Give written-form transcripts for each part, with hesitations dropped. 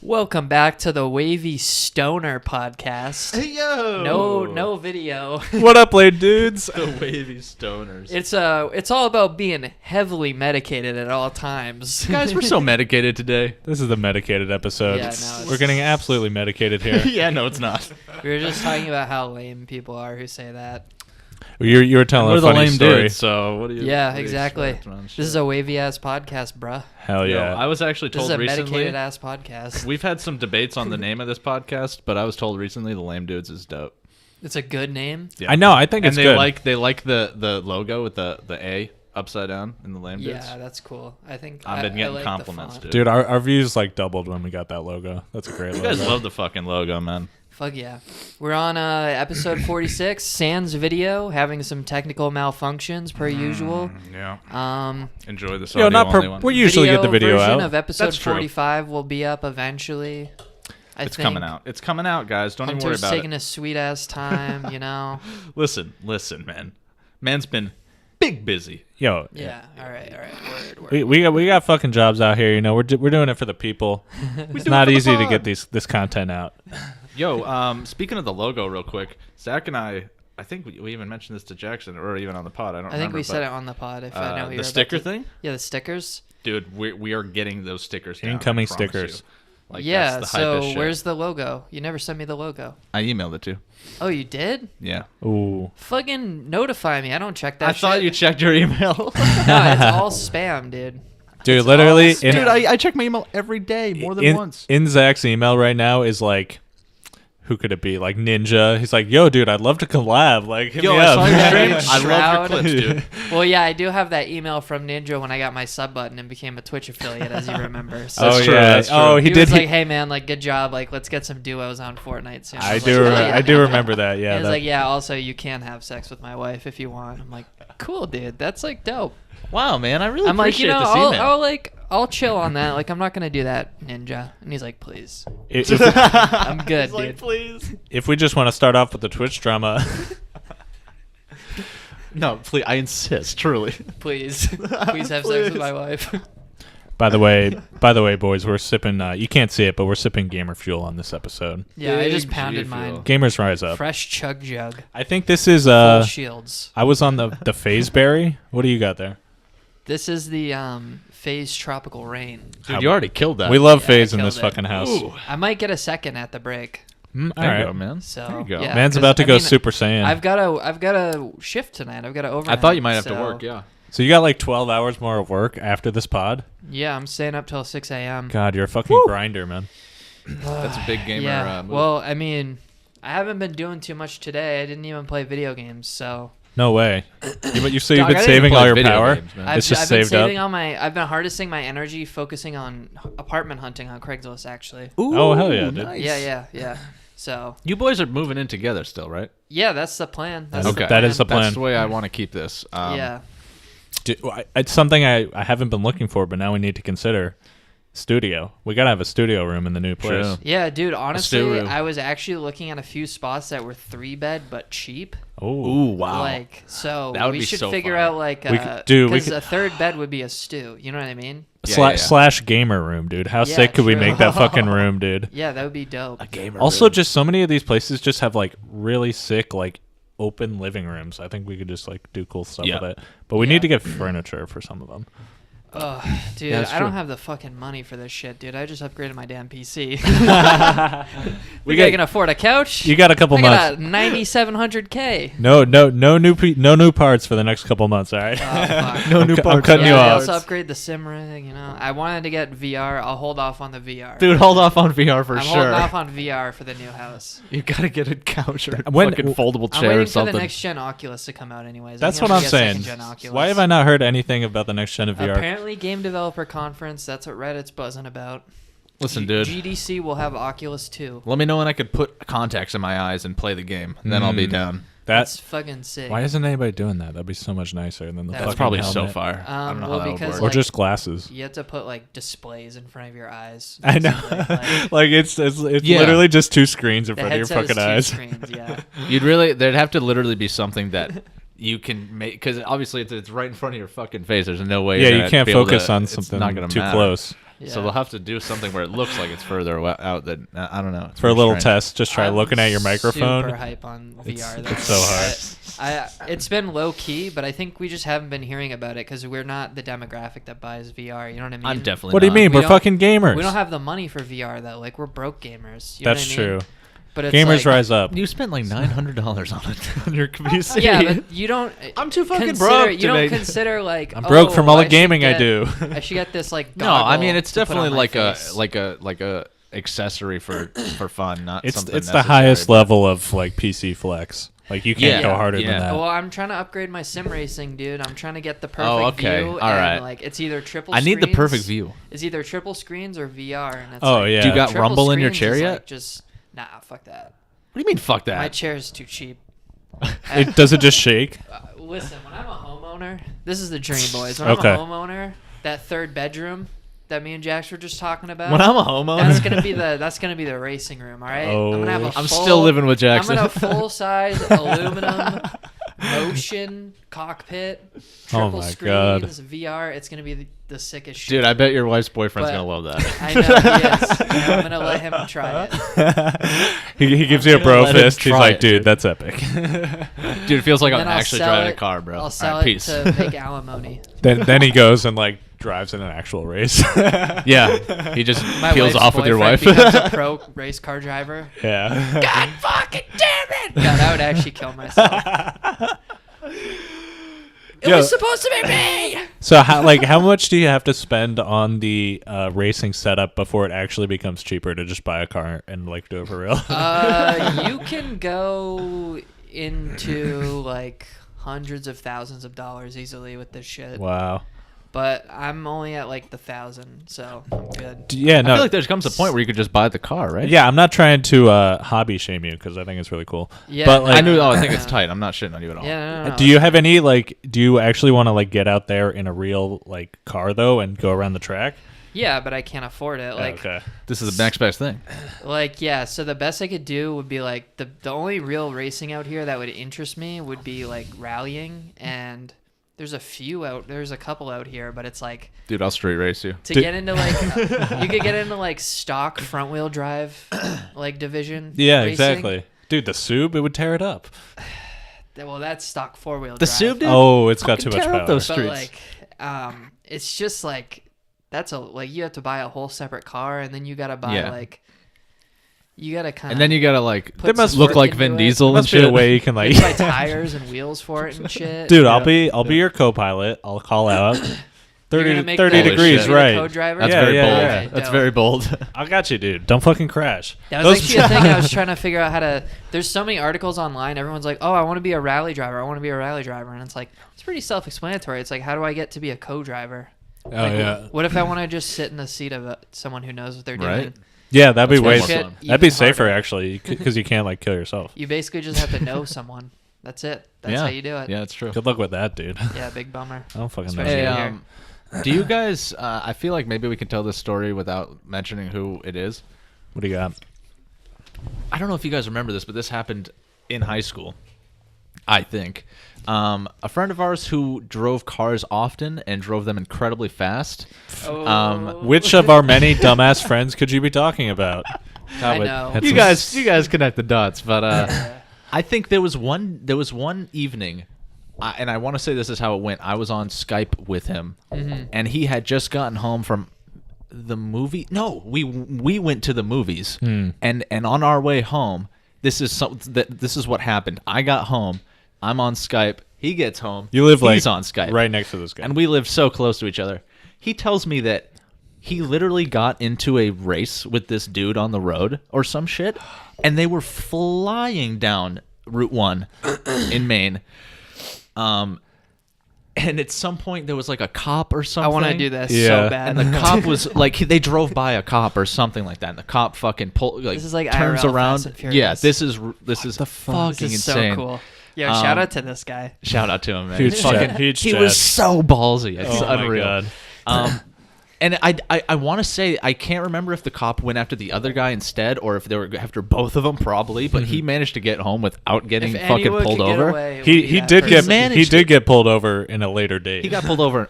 Welcome back to the Wavy Stoner podcast. Hey yo! No video. What up, late dudes? The Wavy Stoners. It's all about being heavily medicated at all times. Guys, we're so medicated today. This is the medicated episode. Yeah, no, We're getting absolutely medicated here. Yeah, no, it's not. We were just talking about how lame people are who say that. You were telling We're a the funny lame story. dudes, so what do you? Yeah, what do you exactly. expect, man? This is a wavy ass podcast, bruh. Hell yeah. I was actually This is told a recently. medicated ass podcast. We've had some debates on the name of this podcast, but I was told recently the Lame Dudes is dope. It's a good name. Yeah. I know. I think And it's they good. like the logo with the A upside down in the Lame Dudes. Yeah, that's cool. I think I've been getting like compliments, the font. dude. Dude, our views like doubled when we got that logo. That's a great You logo. guys love the fucking logo, man. Fuck yeah. We're on episode 46, Sans video, having some technical malfunctions per usual. Yeah. Enjoy this Yo, audio not only one. we usually get the video version out. of episode That's true. 45 will be up eventually. It's coming out. It's coming out, guys. Don't even worry Hunter's about taking it. a sweet ass time, you know. Listen, man. Man's been big busy. Yo, Yeah. All right. Word. we got fucking jobs out here. You know, we're doing it for the people. It's do it not for the easy to pod. get this content out. Yo, speaking of the logo real quick, Zach and I think we even mentioned this to Jackson or even on the pod. I don't I think remember. we said it on the pod. If I know what the you're sticker about to- thing? Yeah, the stickers. Dude, we are getting those stickers down, Incoming I promise stickers. you. Like, Yeah. that's the hypest So shit. where's the logo? You never sent me the logo. I emailed it to. Oh, you did? Yeah. Ooh. Fucking notify me. I don't check that. I thought shit. you checked your email. No, it's all spam, dude. Dude, It's literally, all in, spam. Dude, I check my email every day, more than once. in Zach's email right now is like, who could it be? Like Ninja. He's like, yo, dude, I'd love to collab. Like, hit Yo, me I up. saw your stream. Yeah, I love Shroud. your clips, dude. Well, yeah, I do have that email from Ninja when I got my sub button and became a Twitch affiliate, as you remember. So Oh true, yeah. that's true. Oh, he he did. was like, "Hey man, like good job. Like let's get some duos on Fortnite soon." I was do. like, "Oh, yeah." I do remember that. Yeah. And he was that- like, "Yeah, also you can have sex with my wife if you want." I'm like, "Cool, dude. That's like dope." Wow, man, I really I'm like, you appreciate know, this email. I'll chill on that. Like I'm not gonna do that, Ninja. And he's like, "Please, if, I'm good, He's like, dude." please. if we just want to start off with the Twitch drama, No, please, I insist, truly. Please have sex with my wife. by the way, boys, we're sipping. You can't see it, but we're sipping Gamer Fuel on this episode. Yeah, I just Big pounded G mine. Fuel. Gamers Rise Up. Fresh chug jug. I think this is. Full shields. I was on the Phaseberry. What do you got there? This is the Phase Tropical Rain. Dude, you already killed that. We love Yeah, I Phase in killed this it. fucking house. Ooh. I might get a second at the break. All There right. you go, man. So there you go. yeah, Man's 'cause, about to I go mean, Super Saiyan. I've got a shift tonight. I've got to overnight. I thought you might have to so- work, yeah. So you got like 12 hours more of work after this pod? Yeah, I'm staying up till 6 a.m. God, you're a fucking grinder, man. That's a big gamer Yeah. move. Well, I mean, I haven't been doing too much today. I didn't even play video games, so No way. You say Dog, you've been I didn't saving play all your video power? games, man. I've, It's just I've been saved up. saving all my. I've been harnessing my energy, focusing on apartment hunting on Craigslist. Actually. Oh, hell yeah, dude. nice. Yeah. So You boys are moving in together still, right? yeah, that's the plan. That's Okay. the That is the plan. plan. That's the way I want to keep this. Yeah. Dude, it's something I haven't been looking for, but now we need to consider. Studio. We got to have a studio room in the new place. True. Yeah, dude. Honestly, room. I was actually looking at a few spots that were 3-bed but cheap. Oh. Ooh, wow. Like, so That would we be should so figure fun. out like, We could- dude, we because could- a third bed would be a stew. You know what I mean? Yeah. Slash gamer room, dude. How Yeah, sick could we true. make that fucking room, dude? Yeah, that would be dope. gamer. Also, just so many of these places just have like really sick like open living rooms. I think we could just like do cool stuff Yeah. with it. But we Yeah. need to get furniture for some of them. Ugh, dude, Yeah, that's I don't true. have the fucking money for this shit, dude. I just upgraded my damn PC. We I got- can afford a couch. You got a couple I months. got a 9,700K. No new parts for the next couple months. All right. Oh, fuck. No I'm new cu- parts. I'm cutting Yeah, you I off. also upgrade the sim rig, you know. I wanted to get VR. I'll hold off on the VR. Dude, hold off on VR for I'm sure. holding off on VR for the new house. You gotta get a couch or a When- fucking foldable I'm chair waiting or for something. the next gen Oculus to come out anyways. That's I what think I'm gonna saying. get second gen Oculus. Why have I not heard anything about the next gen of VR? Apparently, Game Developer Conference. That's what Reddit's buzzing about. Listen, dude. GDC will have Oculus 2. Let me know when I could put contacts in my eyes and play the game, and then I'll be down. That's That's fucking sick. why isn't anybody doing that? That'd be so much nicer than the That's fucking That's probably so helmet. fire. I don't know well, how that would because, work. Or like- just glasses. You have to put like displays in front of your eyes. I know. basically. Like it's Yeah. literally just two screens in The front of your headset is fucking two eyes. screens, yeah. You'd really, there'd have to literally be something that you can make, because obviously it's right in front of your fucking face. There's no way. Yeah, you're you gonna can't be able focus to- on it's something not gonna too matter. close. Yeah. So they'll have to do something where it looks like it's further out. Than I don't know. It's For a pretty little strange. test, just try I'm looking at your microphone. Super hype on VR. Though. It's so hard. It's been low key, but I think we just haven't been hearing about it because we're not the demographic that buys VR. You know what I mean? I'm definitely. What do you not. mean? We We're don't- fucking gamers. We don't have the money for VR though. Like we're broke gamers. You know That's what I mean? true. But it's Gamers like, rise up. You spent like $900 on it on your PC. Yeah, but you don't. I'm too fucking consider, broke You to don't make- consider like. I'm broke from all the should gaming I get- do. I should get this like. No, I mean goggle it's to put on definitely my like face. a accessory for fun, not It's something. the necessary, highest but- level of like PC flex. Like you can't Yeah, go harder yeah. than that. Well, I'm trying to upgrade my sim racing, dude. I'm trying to get the perfect okay. view. All right. And, like it's either triple. I need the perfect screens- view. It's either triple screens or VR. And it's Oh, like, yeah. Do you got triple rumble in your screens chair is, yet? Like, just fuck that. What do you mean? Fuck that. My chair is too cheap. Does it just shake? Listen, when I'm a homeowner, this is the dream, boys. When Okay. I'm a homeowner, that third bedroom that me and Jax were just talking about. When I'm a homeowner, that's gonna be the racing room. All right. Oh. I'm gonna have a I'm full- still living with Jackson. I'm gonna full size aluminum motion cockpit, Oh triple my God. screens, VR. It's gonna be the sickest shit. dude, I bet your wife's boyfriend's But- gonna love that. I know he is. And I'm gonna let him try it. he gives you a gonna bro let him fist. He's try like, it, dude, dude. that's epic. Dude, it feels like And I'm then I'll actually sell driving it- a car, bro. I'll sell All right, it peace. to make alimony. then he goes and like drives in an actual race. Yeah, he just My peels wife's off with your wife. boyfriend becomes a pro race car driver. Yeah. God fucking damn it! God, I would actually kill myself. It Yo. was supposed to be me. So how much do you have to spend on the racing setup before it actually becomes cheaper to just buy a car and like do it for real? You can go into like hundreds of thousands of dollars easily with this shit. Wow. But I'm only at like the 1,000, so I'm good. Yeah, I no. feel like there comes a point where you could just buy the car, right? Yeah, I'm not trying to hobby shame you because I think it's really cool. Yeah, But, like- I knew. Oh, I think it's tight. I'm not shitting on you at all. Yeah, no. Do you have any like? Do you actually want to like get out there in a real like car though and go around the track? Yeah, but I can't afford it. Like, Okay. This is the next best thing. yeah. So the best I could do would be like the only real racing out here that would interest me would be like rallying, and there's a couple out here, but it's like Dude, I'll street race you. to get into like you could get into like stock front wheel drive like division. Yeah, racing. exactly. Dude, the Sub, it would tear it up. Well, that's stock 4-wheel drive. The Sub, dude? Oh, it's got too Fucking much tear up power. those But streets. like, it's just like you have to buy a whole separate car, and then you gotta buy Yeah. like you gotta kind of And then you gotta like Put must some look work like into Vin it. Diesel and Must be shit. a way you can like. buy tires and wheels for it and shit. Dude, I'll be your co-pilot. I'll call out. You're 30 gonna to make 30 the- degrees, be the right? co-driver? That's Yeah, very yeah, bold. yeah. That's Dope. very bold. I got you, dude. Don't fucking crash. That was Those- actually a thing I was trying to figure out how to. There's so many articles online. Everyone's like, "Oh, I want to be a rally driver. I want to be a rally driver," and it's like it's pretty self-explanatory. It's like, how do I get to be a co-driver? Oh Like, yeah, What if I want to just sit in the seat of someone who knows what they're doing? Right. yeah. That'd be That's way. way more fun. That'd be Even safer harder. actually, because you can't like kill yourself. You basically just have to know someone. That's it. That's yeah. how you do it. Yeah, that's true. Good luck with that, dude. Yeah, big bummer. I don't fucking know. Especially Hey, here. do you guys? I feel like maybe we can tell this story without mentioning who it is. What do you got? I don't know if you guys remember this, but this happened in high school. I think a friend of ours who drove cars often and drove them incredibly fast. Oh. Which of our many dumbass friends could you be talking about? I know. had You some- guys connect the dots, but I think there was one evening, and I want to say this is how it went. I was on Skype with him, and he had just gotten home from the movie. No, we went to the movies, and on our way home, this is what happened. I got home, I'm on Skype. He gets home. You live like he's on Skype right next to this guy. and we lived so close to each other. He tells me that he literally got into a race with this dude on the road or some shit, and they were flying down Route 1 in Maine. And at some point there was like a cop or I something. want to do this Yeah. so bad. And the cop was like, they drove by a cop or something like that, and the cop fucking This is like turns IRL around. Fast and Furious. Yeah, this is fucking this is insane. so cool. Yo, shout out to this guy. Shout out to him, man. Huge He's Chad. Huge he Chad. was so ballsy. It's Oh my unreal. God. And I want to say, I can't remember if the cop went after the other guy instead or if they were after both of them, probably. But he managed to get home without getting If fucking anyone pulled could get over. away, it would He be he that did person. get managed he to- did get pulled over in a later date. He got pulled over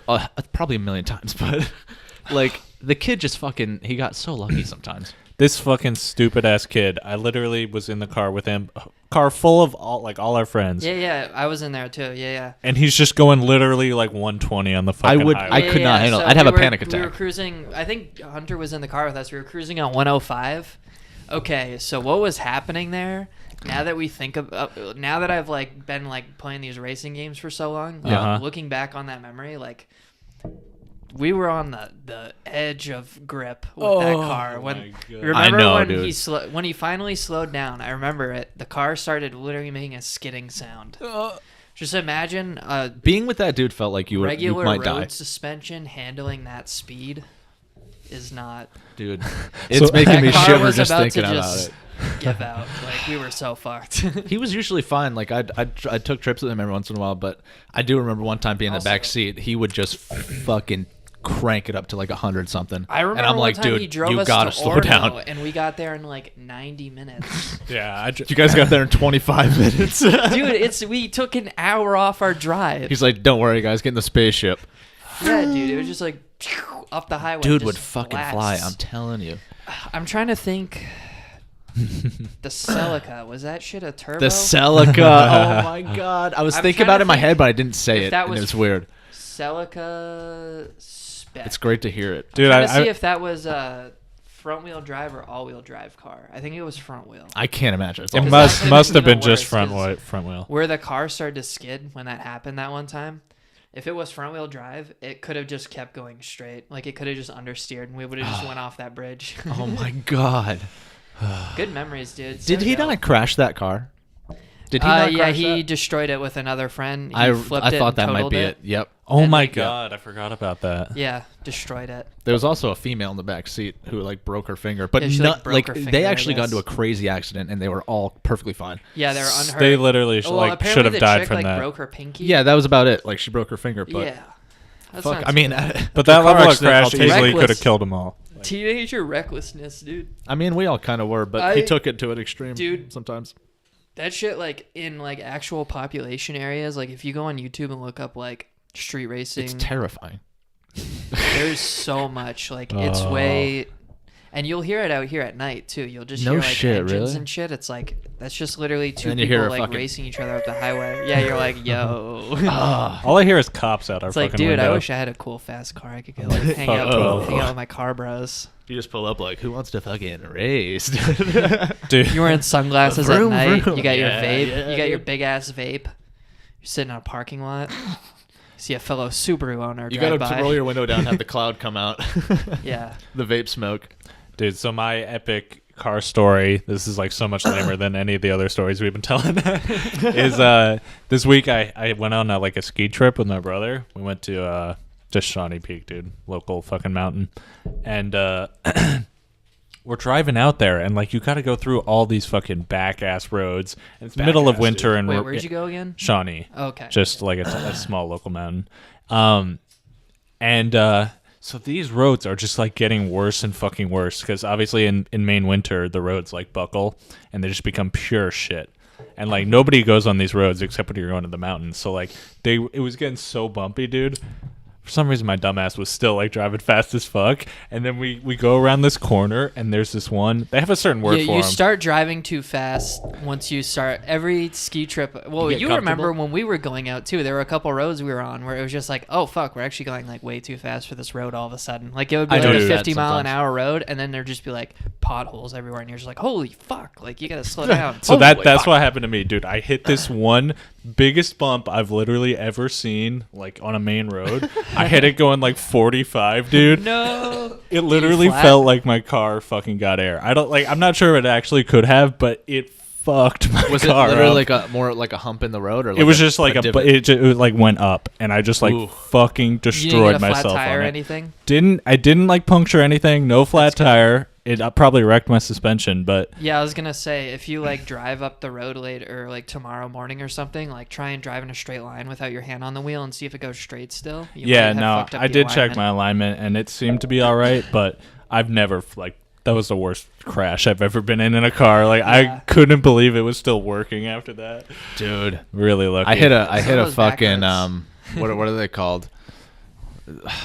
probably a million times, but like the kid just fucking, he got so lucky sometimes. This fucking stupid ass kid. I literally was in the car with him, car full of all our friends. Yeah, I was in there too. Yeah. And he's just going literally like 120 on the fucking highway. I could not handle it. So I'd have a we were- panic We attack. were cruising. I think Hunter was in the car with us. We were cruising on 105. Okay, so what was happening there? Now that we think of, now that I've like been like playing these racing games for so long, Uh-huh. looking back on that memory, like we were on the edge of grip with that car. When my God. remember I know, when dude. when he finally slowed down, I remember it. The car started literally making a skidding sound. Just imagine Being with that dude felt like you regular might road die. suspension handling that speed is not. Dude, it's making me That car shiver was just about thinking to about just it. give out. Like, we were so fucked. He was usually fine. Like I took trips with him every once in a while, but I do remember one time being in the Also- back seat. He would just fucking crank it up to like 100 something. I remember and I'm one like, time dude, he drove you us gotta to slow Orno, down. and we got there in like 90 minutes. Yeah, You guys got there in 25 minutes. Dude, we took an hour off our drive. He's like, don't worry, guys, get in the spaceship. Yeah, dude, it was just like up the highway. Dude just would fucking blasts. fly. I'm telling you. I'm trying to think. The Celica, was that shit a turbo? The Celica. Oh my god. I was I'm thinking trying about to it in my think head, but I didn't say if it. that And was- it was weird. Celica spec. It's great to hear it. dude, I'm trying to I see if that was a front wheel drive or all wheel drive car. I think it was front wheel. I can't imagine. It's it all Because must that's must have even been just worse, front wheel. Where the car started to skid when that happened that one time. If it was front wheel drive, it could have just kept going straight. Like, it could have just understeered and we would have just went off that bridge. Oh my god. Good memories, dude. Did So he dope. not crash that car? Did he not Yeah, crash he that? destroyed it with another friend. He I flipped it thought and that might totaled be it. Yep. Oh And my like- god, I forgot about that. Yeah, destroyed it. There was also a female in the back seat who like broke her finger, but Yeah, she, not broke like her they finger, I actually got guess. into a crazy accident and they were all perfectly fine. Yeah, they were unhurt. They literally Well, like apparently should have the died chick, from like, that. broke her pinky. Yeah, that was about it. Like she broke her finger, but Yeah. That's fuck. not I mean, But that car level of accident, I'll crash take it. easily could have Reckless. killed them all. teenager recklessness, dude. I mean, we all kind of were, but he took it to an extreme. Dude. Sometimes. That shit, like, in like actual population areas, like if you go on YouTube and look up like street racing, It's terrifying. there's so much. Like, it's Oh. way. And you'll hear it out here at night too. You'll just No hear like shit, engines really? and shit. It's like that's just literally two then you hear people a like fucking- racing each other up the highway. Yeah, you're like, yo. All I hear is cops out our It's like, fucking dude, I window. wish I had a cool fast car. I could go like, hang Fuck out, 12. hang out with my car bros. You just pull up like, who wants to fucking race? Dude, You're wearing sunglasses Vroom, at night. vroom. You got your Yeah, vape. yeah, You got your dude. big ass vape. You're sitting in a parking lot. You see a fellow Subaru owner You drive gotta by. roll your window down, have the cloud come out. Yeah. The vape smoke. dude, so my epic car story, this is like so much lamer than any of the other stories we've been telling, is this week I went on like a ski trip with my brother. We went to just Shawnee Peak, dude, local fucking mountain. And we're driving out there, and like you got to go through all these fucking back ass roads. And it's the middle of Back-ass, winter, dude. and Wait, we're where'd you go again? Shawnee, Okay. just like a small local mountain. So these roads are just like getting worse and fucking worse because obviously in Maine winter the roads like buckle and they just become pure shit. And like nobody goes on these roads except when you're going to the mountains. So like it was getting so bumpy, dude. For some reason my dumbass was still like driving fast as fuck. And then we go around this corner and there's this one. They have a certain word for you them. start driving too fast once you start every ski trip. Well, You get you remember comfortable? when we were going out too. There were a couple roads we were on where it was just like, oh fuck, we're actually going like way too fast for this road. All of a sudden, like it would be I like do a that 50 mile an sometimes. hour road, and then there'd just be like potholes everywhere, and you're just like, holy fuck, like you gotta slow down. So Holy that's fuck. what happened to me, dude. I hit this one biggest bump I've literally ever seen, like on a main road. I hit it going like 45, dude. No. It literally flat? felt like my car fucking got air. I'm not sure it actually could have, but it fucked my Was it car literally up. like a more like a hump in the road, or like It was just like divot? it like went up, and I just like Ooh. fucking You didn't destroyed get a flat myself tire or on it. anything? I didn't like puncture anything. No flat tire. It probably wrecked my suspension, but Yeah, I was gonna say if you like drive up the road late or like tomorrow morning or something, like try and drive in a straight line without your hand on the wheel and see if it goes straight still. You yeah, might have no, fucked up I the did check alignment. my alignment, and it seemed to be all right. But I've never like that was the worst crash I've ever been in a car. Like Yeah. I couldn't believe it was still working after that. dude. Really lucky. I hit Some a of those back fucking hurts. what are they called?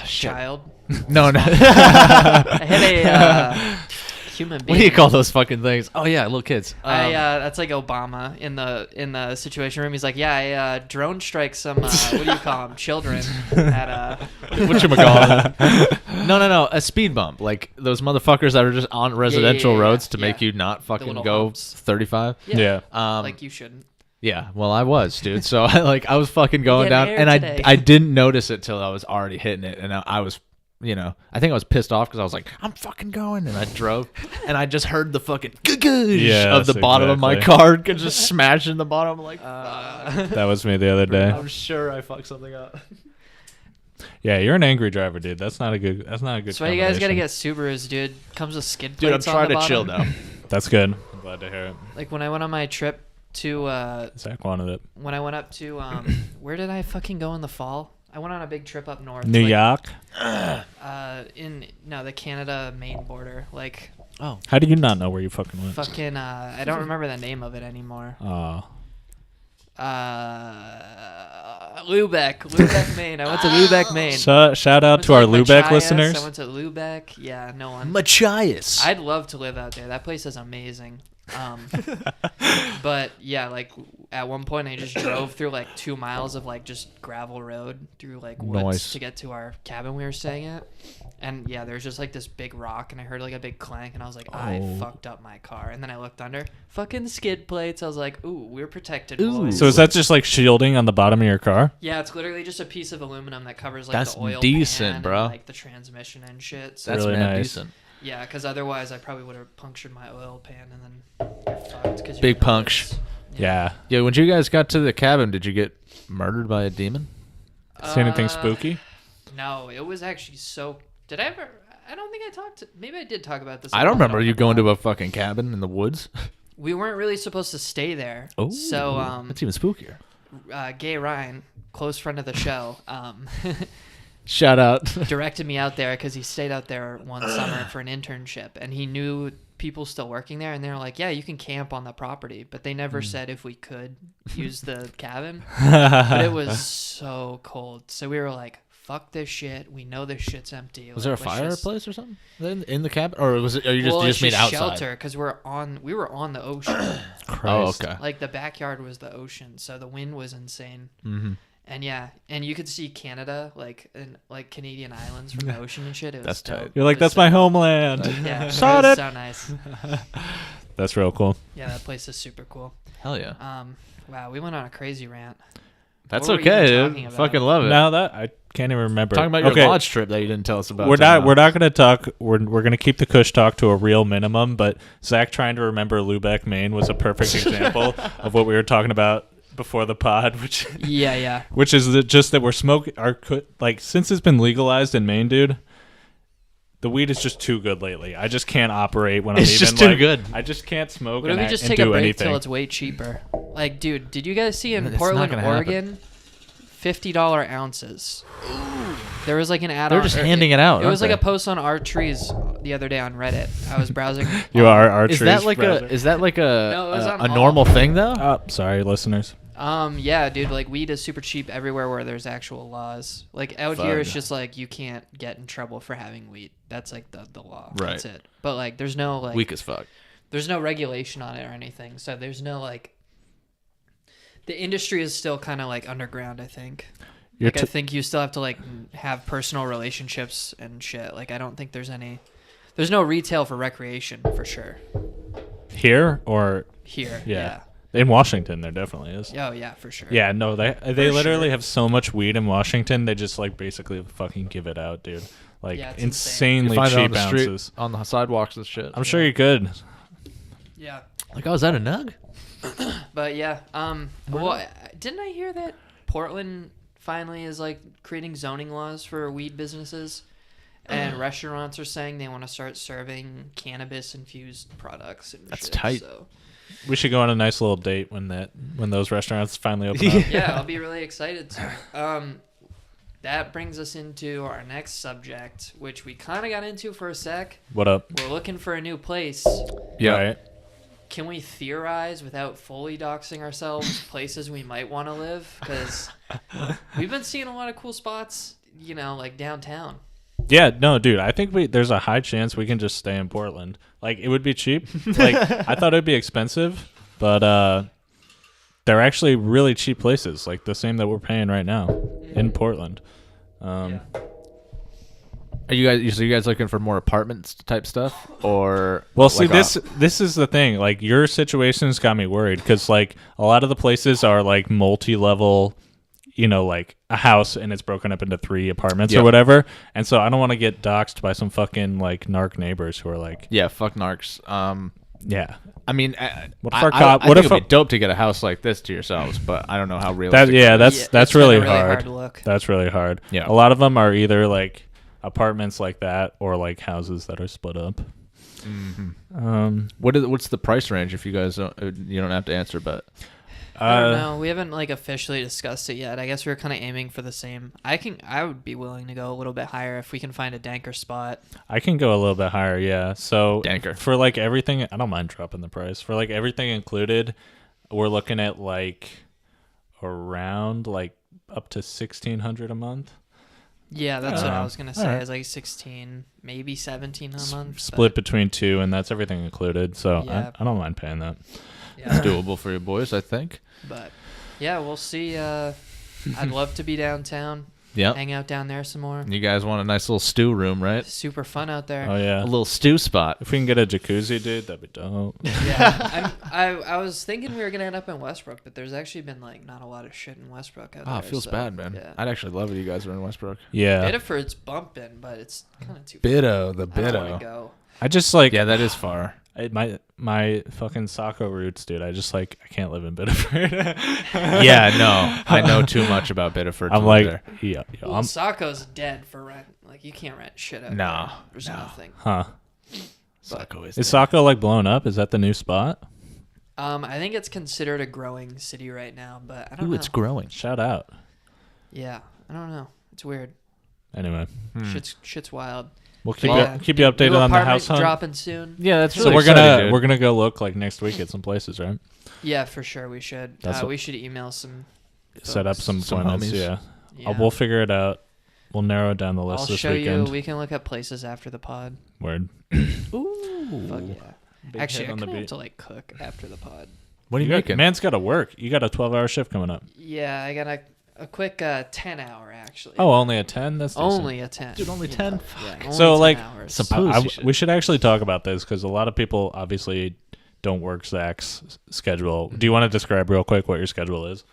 Shit. Child. No. I hit a human being. What do you call those fucking things? Oh yeah, little kids. That's like Obama in the Situation Room. He's like, yeah, I drone strike some what do you call them, children at Whatchamacallit? No, a speed bump, like those motherfuckers that are just on residential roads to make you not fucking go humps. 35. Yeah. Like you shouldn't. Yeah, well, I was, dude. So I was fucking going down, air and today. I didn't notice it till I was already hitting it, and I was, I think I was pissed off because I was like, I'm fucking going, and I drove, and I just heard the fucking of the bottom of my car just smashing the bottom. I'm like, that was me the other day. I'm sure I fucked something up. Yeah, you're an angry driver, dude. That's not a good. That's why you guys gotta get Subarus, dude. Comes with skid Dude, I'm plates on trying the to bottom. chill now. That's good. I'm glad to hear it. Like when I went on my trip to Zach wanted it. when I went up to where did I fucking go in the fall? I went on a big trip up north. New York. The Canada Maine border. Like How do you not know where you fucking went? fucking I don't remember the name of it anymore. Oh. Lubeck, Maine. I went to Lubeck, Maine. Shout out to our Lubeck listeners. I went to Lubeck. Yeah, no one. Machias. I'd love to live out there. That place is amazing. But yeah, like at one point I just drove through like 2 miles of like just gravel road through like woods to get to our cabin we were staying at. And yeah, there's just like this big rock, and I heard like a big clank, and I was like, I fucked up my car. And then I looked under, fucking skid plates. I was like, ooh, we're protected, boys. So is that just like shielding on the bottom of your car? Yeah, it's literally just a piece of aluminum that covers like That's the oil decent, pan bro. And, like the transmission and shit. So That's really nice. decent. yeah, because otherwise I probably would have punctured my oil pan and then you're fucked. Cause Big punch. Yeah. Yeah, when you guys got to the cabin, did you get murdered by a demon? See anything spooky? No, it was actually so. Did I ever? I don't think I talked to. Maybe I did talk about this. I don't remember you going to a fucking cabin in the woods. We weren't really supposed to stay there. Oh, so that's even spookier. Gay Ryan, close friend of the show, Shout out. directed me out there because he stayed out there one summer for an internship, and he knew people still working there, and they were like, yeah, you can camp on the property, but they never said if we could use the cabin. But it was so cold, so we were like, fuck this shit, we know this shit's empty. Was there a fireplace or something in the cabin, or was it? Or you just made outside? Shelter, because we were on the ocean. Oh, okay. Like the backyard was the ocean, so the wind was insane. Mm-hmm. And yeah, and you could see Canada, like Canadian islands from the ocean and shit. It was That's dope. tight. You're like, that's my homeland. Yeah, Saw it was it. so nice. That's real cool. Yeah, that place is super cool. Hell yeah. Wow, we went on a crazy rant. That's what were we okay, even dude. talking about? Fucking love it. Now that I can't even remember. Talking about your lodge trip that you didn't tell us about. We're not gonna talk. We're gonna keep the Kush talk to a real minimum. But Zach trying to remember Lubeck, Maine, was a perfect example of what we were talking about before the pod, which which is just that we're smoking since it's been legalized in Maine, dude. The weed is just too good lately. I just can't operate when I'm It's even just too good. I just can't smoke. What if we just take a break till it's way cheaper? Like, dude, did you guys see in It's not Portland, gonna Oregon, $50 ounces? There was like an ad. They're just handing it out. It was like aren't a post on our trees the other day on Reddit. I was browsing. You are our they? trees. Is that like No, it was a on all normal of them. thing though? Oh, sorry, listeners. Yeah, dude, like weed is super cheap everywhere where there's actual laws. Like out here, it's just like you can't get in trouble for having weed. That's like the law. Right. That's it. But like, there's no like Weak as fuck. there's no regulation on it or anything. So there's no like. The industry is still kind of like underground, I think. I think you still have to like have personal relationships and shit. Like I don't think there's no retail for recreation for sure. Here or Here, yeah. In Washington, there definitely is. Oh yeah, for sure. Yeah, no, they literally have so much weed in Washington, they just like basically fucking give it out, dude. Like Yeah, it's insanely You find it on cheap the street, ounces. on the sidewalks and shit. I'm sure you could. Yeah. Like, oh, is that a nug? But yeah, well, didn't I hear that Portland finally is like creating zoning laws for weed businesses, and restaurants are saying they want to start serving cannabis infused products and That's shit, tight. So. We should go on a nice little date when those restaurants finally open up. Yeah, I'll be really excited to. That brings us into our next subject, which we kind of got into for a sec. What up? We're looking for a new place. Yeah. Right. Can we theorize without fully doxing ourselves places we might want to live? Because we've been seeing a lot of cool spots, like downtown. Yeah, no, dude. I think there's a high chance we can just stay in Portland. Like, it would be cheap. Like, I thought it'd be expensive, but they're actually really cheap places, like the same that we're paying right now in Portland. Are you guys looking for more apartments type stuff, or? Well, see, this is the thing. Like, your situation's got me worried because like a lot of the places are like multi-level, you know, like a house and it's broken up into 3 apartments or whatever. And so I don't want to get doxxed by some fucking like narc neighbors who are like, yeah, fuck narcs. yeah. I mean, What if our I what think if it'd be dope to get a house like this to yourselves, but I don't know how real. that's it's really been a hard. look. That's really hard. Yeah. A lot of them are either like apartments like that or like houses that are split up. Mm-hmm. What's the price range? If you guys you don't have to answer, but I don't know. We haven't like officially discussed it yet. I guess we were kind of aiming for the same. I would be willing to go a little bit higher if we can find a danker spot. I can go a little bit higher, yeah. So danker for like everything, I don't mind dropping the price. For like everything included, we're looking at like around like up to $1,600 a month. Yeah, that's what I was gonna say. Right. It's like 16, maybe 17 a month. Split between 2, and that's everything included. So yeah. I don't mind paying that. Yeah. It's doable for you boys, I think. But yeah, we'll see. I'd love to be downtown. Yeah. Hang out down there some more. You guys want a nice little stew room, right? Super fun out there. Oh yeah, a little stew spot. If we can get a jacuzzi, dude, that'd be dope. Yeah, I was thinking we were gonna end up in Westbrook, but there's actually been like not a lot of shit in Westbrook out there. Oh, it feels bad, man. Yeah. I'd actually love it. You guys were in Westbrook. Yeah. Biddeford's bumping, but it's kind of too. The I don't wanna go. I just like. Yeah, that is far. My fucking Saco roots, dude. I can't live in Biddeford. Yeah, no, I know too much about Biddeford. I'm like, there. Yeah. Well, Saco's dead for rent. Like you can't rent shit out there. There's nothing. Huh? Saco is Saco like blown up? Is that the new spot? I think it's considered a growing city right now, but I don't know. It's growing. Shout out. Yeah, I don't know. It's weird. Anyway, shit's wild. We'll keep you updated on the house hunt. Dropping soon. Yeah, that's so really we're gonna go look like next week at some places, right? Yeah, for sure. We should. We should email some. Set up some appointments. Yeah. We'll figure it out. We'll narrow down the list this weekend. I'll show you. We can look at places after the pod. Word. Ooh. Fuck yeah. Actually, I have to like cook after the pod. What are you making? Man's got to work. You got a 12-hour shift coming up. Yeah, I got a quick 10-hour actually. Oh, only a 10? That's decent. Only a 10. Dude, only 10? Yeah, only so 10 like, hours. We should actually talk about this because a lot of people obviously don't work Zach's schedule. Do you want to describe real quick what your schedule is?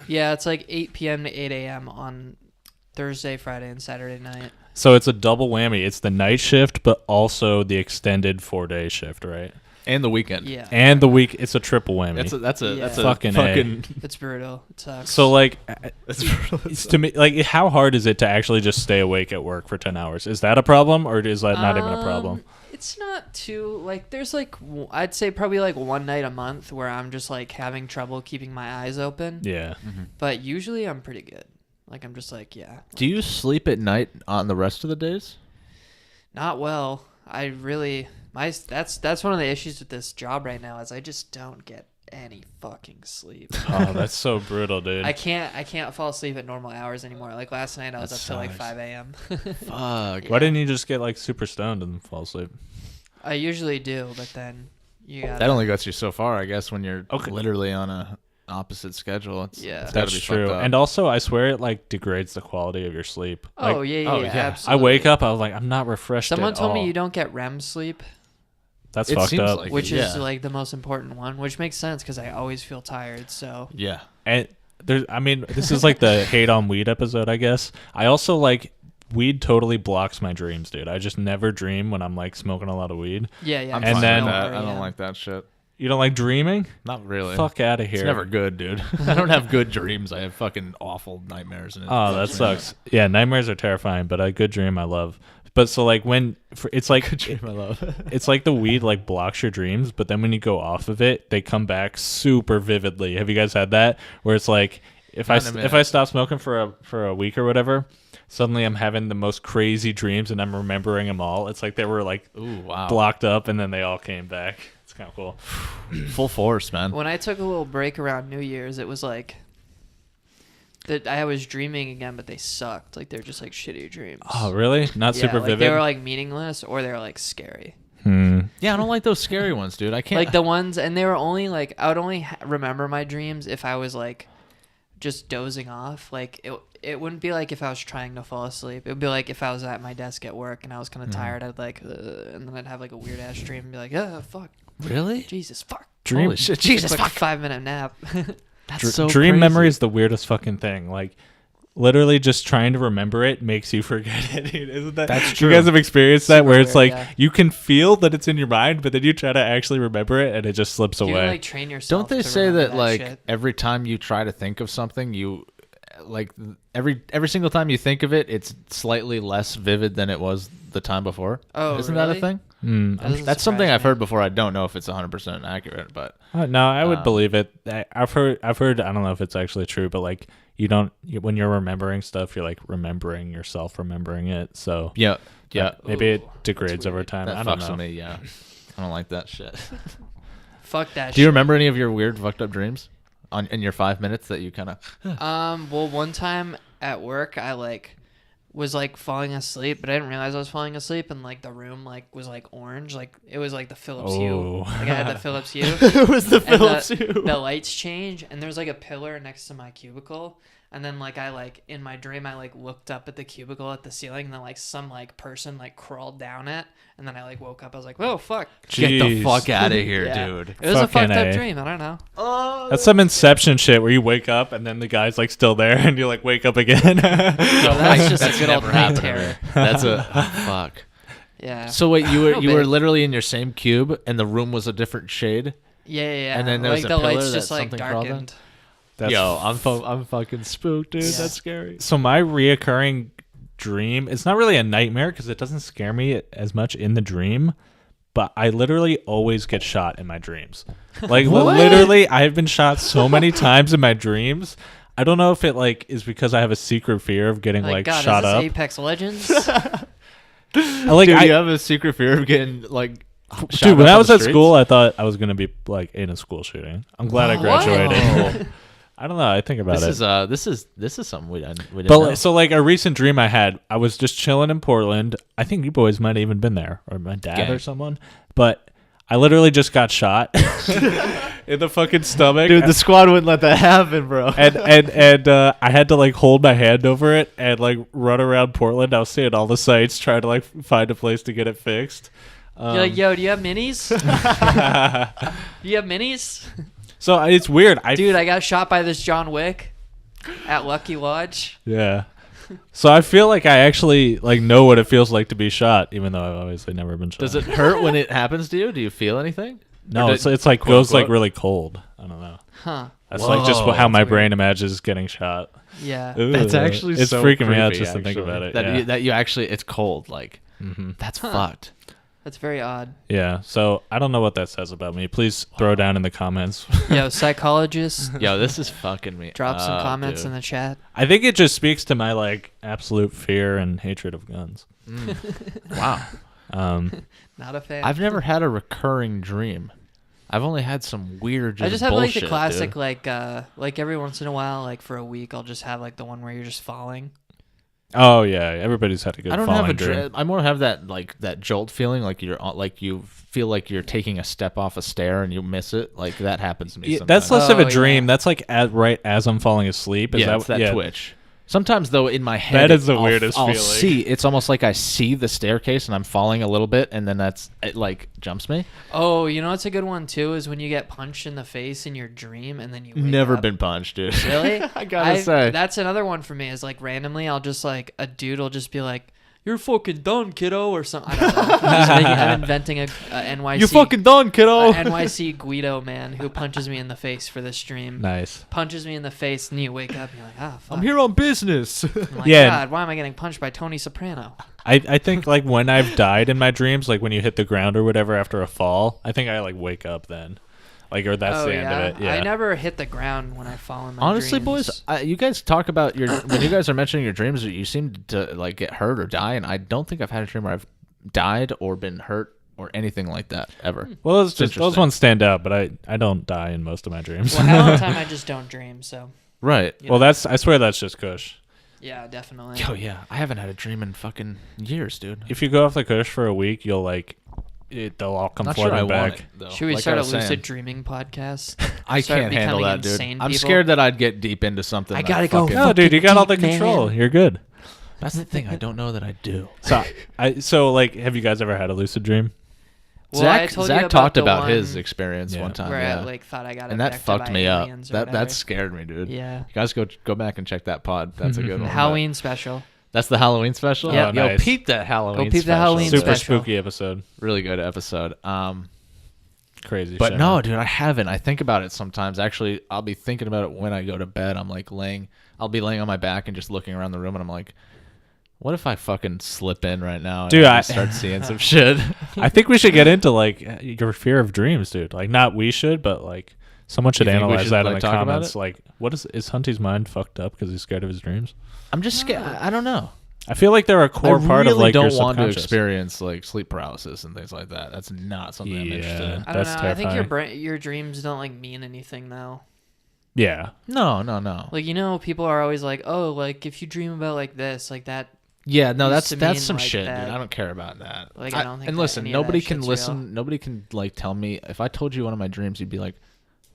Yeah, it's like 8 p.m. to 8 a.m. on Thursday, Friday, and Saturday night. So it's a double whammy. It's the night shift, but also the extended 4-day shift, right? And the weekend. Yeah. And the week. It's a triple whammy. That's a fucking It's brutal. It sucks. So like, it's to me, like, how hard is it to actually just stay awake at work for 10 hours? Is that a problem, or is that not even a problem? It's not too, like, there's like, I'd say probably like one night a month where I'm just like having trouble keeping my eyes open. Yeah. Mm-hmm. But usually I'm pretty good. Like, I'm just like, yeah. Do you sleep at night on the rest of the days? Not well. I really, that's one of the issues with this job right now is I just don't get any fucking sleep. Oh, that's so brutal, dude. I can't fall asleep at normal hours anymore. Like last night I was up till like 5 a.m. Fuck. Why didn't you just get like super stoned and fall asleep? I usually do, but then you got that only gets you so far, I guess, when you're literally on a opposite schedule. It's that's be true. And also, I swear it like degrades the quality of your sleep. Oh, like, yeah, absolutely. I wake up, I was like, I'm not refreshed. Someone at told all. me you don't get REM sleep. That's fucked up. Like which is like the most important one, which makes sense because I always feel tired. So yeah, and this is like the hate on weed episode, I guess. I also like weed totally blocks my dreams, dude. I just never dream when I'm like smoking a lot of weed. Yeah. I'm fine with that. I don't like that shit. You don't like dreaming? Not really. Fuck out of here. It's never good, dude. I don't have good dreams. I have fucking awful nightmares. Oh, that sucks. Yeah, nightmares are terrifying, but a good dream I love. But so like it's like good dream I love. It's like the weed like blocks your dreams, but then when you go off of it, they come back super vividly. Have you guys had that? Where it's like if I stop smoking for a week or whatever, suddenly I'm having the most crazy dreams and I'm remembering them all. It's like they were like blocked up and then they all came back. It's kind of cool. Full force, man. When I took a little break around New Year's, it was like that I was dreaming again, but they sucked. Like they're just like shitty dreams. Oh, really? Not Yeah, super like, vivid? They were like meaningless or they were like scary. Yeah, I don't like those scary ones, dude. I can't. Like the ones, and they were only like I would only remember my dreams if I was like just dozing off. Like it wouldn't be like if I was trying to fall asleep. It would be like if I was at my desk at work and I was kind of tired. I'd like, and then I'd have like a weird ass dream and be like, oh fuck, Really? Jesus fuck, Holy shit, Jesus just like fuck. 5-minute nap. That's so Dream crazy. memory is the weirdest fucking thing. Like, literally just trying to remember it makes you forget it. Dude. Isn't that? That's true. You guys have experienced that Super where it's weird, like yeah. you can feel that it's in your mind, but then you try to actually remember it and it just slips You away. can like train yourself. Don't they to say remember that like shit. every time you try to think of something, you like every single time you think of it, it's slightly less vivid than it was the time before? Oh, Isn't that a really? thing? That doesn't That's something surprise I've me. heard before. I don't know if it's 100% accurate, but No, I would believe it. I've heard. I don't know if it's actually true, but like when you're remembering stuff, you're like remembering yourself remembering it. So yeah. maybe Ooh, it degrades over time. That I don't fucks know. with me, yeah. I don't like that shit. Fuck that. Do you shit. remember any of your weird fucked up dreams in your 5 minutes that you kind of Well, one time at work, I like was like falling asleep, but I didn't realize I was falling asleep, and like the room like was like orange, like it was like the Philips Hue. Oh. Like I had the Philips Hue. It was the And Philips Hue. The lights change, and there's like a pillar next to my cubicle, and then like I like in my dream I like looked up at the cubicle at the ceiling, and then like some like person like crawled down it, and then I like woke up. I was like, "Whoa, fuck!" Get the Jeez. fuck out of here, Yeah. dude. It was a Fucking fucked up A. dream. I don't know. That's some Inception shit where you wake up and then the guy's like still there and you like wake up again. That's just a good old never night happened to terror. me. That's a fuck. Yeah. So wait, you No were big. literally in your same cube, and the room was a different shade. Yeah. And then there was like a the pillar lights that just like something crawled in? darkened. That's Yo, I'm fucking spooked, dude. Yeah. That's scary. So my reoccurring dream, it's not really a nightmare because it doesn't scare me as much in the dream, but I literally always get shot in my dreams. Like literally, I have been shot so many times in my dreams. I don't know if it like is because I have a secret fear of getting like God, shot is this up. Apex Legends? Like Dude, you have a secret fear of getting like shot dude, when up I in was the at streets? school, I thought I was gonna be like in a school shooting. I'm glad I What? graduated. I don't know. I think about This it. this is something we didn't But know. so like a recent dream I had, I was just chilling in Portland. I think you boys might have even been there, or my dad Gang. or someone. But I literally just got shot in the fucking stomach. Dude, the squad wouldn't let that happen, bro. and I had to like hold my hand over it and like run around Portland. I was seeing all the sites, trying to like find a place to get it fixed. You're like, yo, do you have minis? Do you have minis? So it's weird. Dude, I got shot by this John Wick at Lucky Lodge. Yeah. So I feel like I actually like know what it feels like to be shot, even though I've obviously never been shot. Does it hurt when it happens to you? Do you feel anything? No, Or it's like quote, goes like unquote? really cold. I don't know. Huh. That's like just Whoa, how my that's brain weird. imagines getting shot. Yeah. That's Ugh. actually it's so freaking me out creepy, just to think actually. about it. That yeah. you actually it's cold. Like Mm-hmm. that's Huh. fucked. That's very odd. Yeah. So I don't know what that says about me. Please throw down in the comments. Yo, psychologists, Yo, this is fucking me. drop some up, comments dude. in the chat. I think it just speaks to my like absolute fear and hatred of guns. Wow. Not a fan. I've never had a recurring dream. I've only had some weird. I just have like bullshit, the classic, dude. like every once in a while, like for a week, I'll just have like the one where you're just falling. Oh yeah, everybody's had a good. I don't have a falling dream. dream. I more have that like that jolt feeling, like you're like you feel like you're taking a step off a stair and you miss it. Like that happens to me. Yeah, Sometimes. that's less of a Oh, dream. yeah. That's like right as I'm falling asleep. Is yeah, that it's that yeah. twitch. Sometimes though, in my head, That is the I'll- weirdest I'll feeling. see. It's almost like I see the staircase and I'm falling a little bit, and then it like jumps me. Oh, you know what's a good one too is when you get punched in the face in your dream and then you wake Never up. been punched, dude. Really? I gotta say. That's another one for me. Is like randomly, I'll just like a dude will just be like, "You're fucking done, kiddo," or something. I don't know. I'm inventing a NYC. You fucking done, kiddo. NYC Guido man who punches me in the face for this stream. Nice. Punches me in the face, and you wake up and you're like, "Ah, fuck." I'm here on business. I'm like, Yeah. God, why am I getting punched by Tony Soprano? I think like when I've died in my dreams, like when you hit the ground or whatever after a fall, I think I like wake up then, like or that's the end of it. Yeah. I never hit the ground when I fall in my Honestly, dreams. boys, you guys talk about your when you guys are mentioning your dreams, you seem to like get hurt or die, and I don't think I've had a dream where I've died or been hurt or anything like that ever. Well, It's those interesting. ones stand out, but I don't die in most of my dreams. Well, half the time I just don't dream. So Right. Well, I swear that's just Kush. Yeah, definitely. Oh yeah, I haven't had a dream in fucking years, dude. If you go off the Kush for a week, you'll they'll all come flooding back. Should we start a lucid dreaming podcast? I can't handle that, dude. I'm scared that I'd get deep into something. I gotta go. No, dude, you got all the deep, control. man. You're good. That's the thing. I don't know that I do. So like, have you guys ever had a lucid dream? Well, Zach talked about his experience one time. Where yeah. I like thought I got and that fucked me up. That that scared me, dude. Yeah. You guys go back and check that pod. That's a good one. Halloween special. That's the Halloween special. Yeah. Oh, Yo, nice. peep that Halloween. Go peep the special. Halloween Super special. spooky episode. Really good episode. Crazy. But shit, no, man. dude, I haven't. I think about it sometimes. Actually, I'll be thinking about it when I go to bed. I'll be laying on my back and just looking around the room, and I'm like, what if I fucking slip in right now and Dude, I start seeing some shit? I think we should get into like your fear of dreams, dude. Like, not we should, but like someone should You think we analyze should, that in like, the talk about comments. it? Like, what is Hunty's mind fucked up because he's scared of his dreams? I'm just scared. I don't know. I feel like they're a core I part really of like don't your want to subconscious. experience like sleep paralysis and things like that. That's not something I'm interested in. I don't That's know. I think terrifying. your dreams don't like mean anything though. Yeah. No. Like people are always like, oh, like if you dream about like this, like that. Yeah, no, used that's to mean some like shit, that. dude. I don't care about that. Like I don't think. And that listen, any of nobody that can shit's listen. real. Nobody can like tell me if I told you one of my dreams, you'd be like,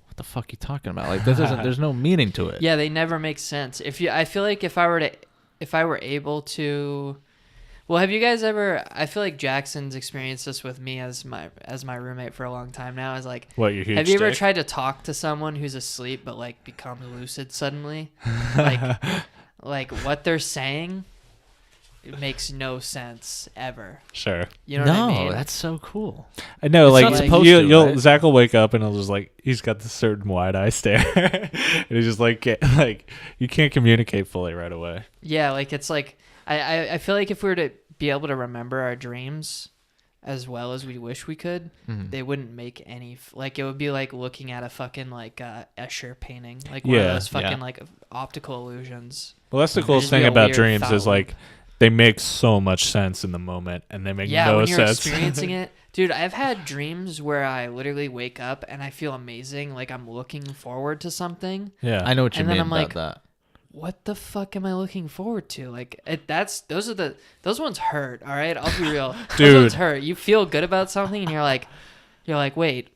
"What the fuck are you talking about?" Like this doesn't. There's no meaning to it. Yeah, they never make sense. I feel like if I were able to. Well, have you guys ever? I feel like Jackson's experienced this with me as my roommate for a long time now. Is like, What, your huge have you ever dick? tried to talk to someone who's asleep but like becomes lucid suddenly? like what they're saying, it makes no sense ever. Sure. You know what I mean? That's so cool. I know, It's like not supposed to, right? Zach will wake up and he'll just like he's got this certain wide eye stare, and he's just like you can't communicate fully right away. Yeah, like it's like I feel like if we were to be able to remember our dreams as well as we wish we could, they wouldn't make any like it would be like looking at a fucking like Escher painting, like one of Yeah, those fucking yeah. like optical illusions. Well, that's the It'd coolest just be thing a about weird dreams is foul. like they make so much sense in the moment and they make Yeah, no when you're sense. experiencing it, dude. I've had dreams where I literally wake up and I feel amazing, like I'm looking forward to something. Yeah, I know what you And then mean I'm about like, that. What the fuck am I looking forward to? Like those ones hurt. All right, I'll be real. Those Dude. ones hurt. You feel good about something, and you're like, wait,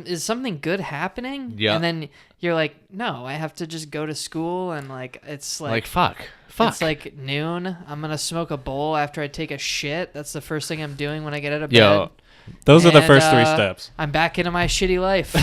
is something good happening? Yeah. And then you're like, no, I have to just go to school, and like it's like Fuck. It's like noon. I'm gonna smoke a bowl after I take a shit. That's the first thing I'm doing when I get out of bed. Yo, those are the And, first three steps. I'm back into my shitty life.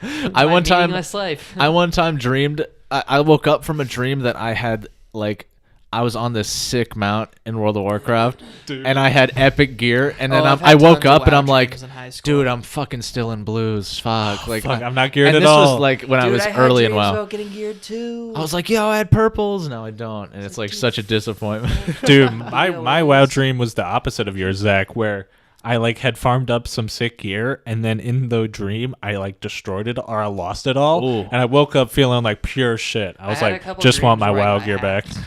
I one time meaningless life. I one time dreamed. I woke up from a dream that I had like I was on this sick mount in World of Warcraft, and I had epic gear, and then I've I had woke tons of up and WoW I'm like, dreams in high school. dude, I'm fucking still in blues. Fuck, like Fuck, I'm not geared and at this all. was like when I Dude, was had early in dreams WoW. about getting geared too. I was like, yo, I had purples. No, I don't, and it's like such a disappointment. Dude, my WoW dream was the opposite of yours, Zach, where I like had farmed up some sick gear, and then in the dream I like destroyed it or I lost it all, Ooh. and I woke up feeling like pure shit. I was had a like, couple just want my dreams where I WoW got gear back. hacked.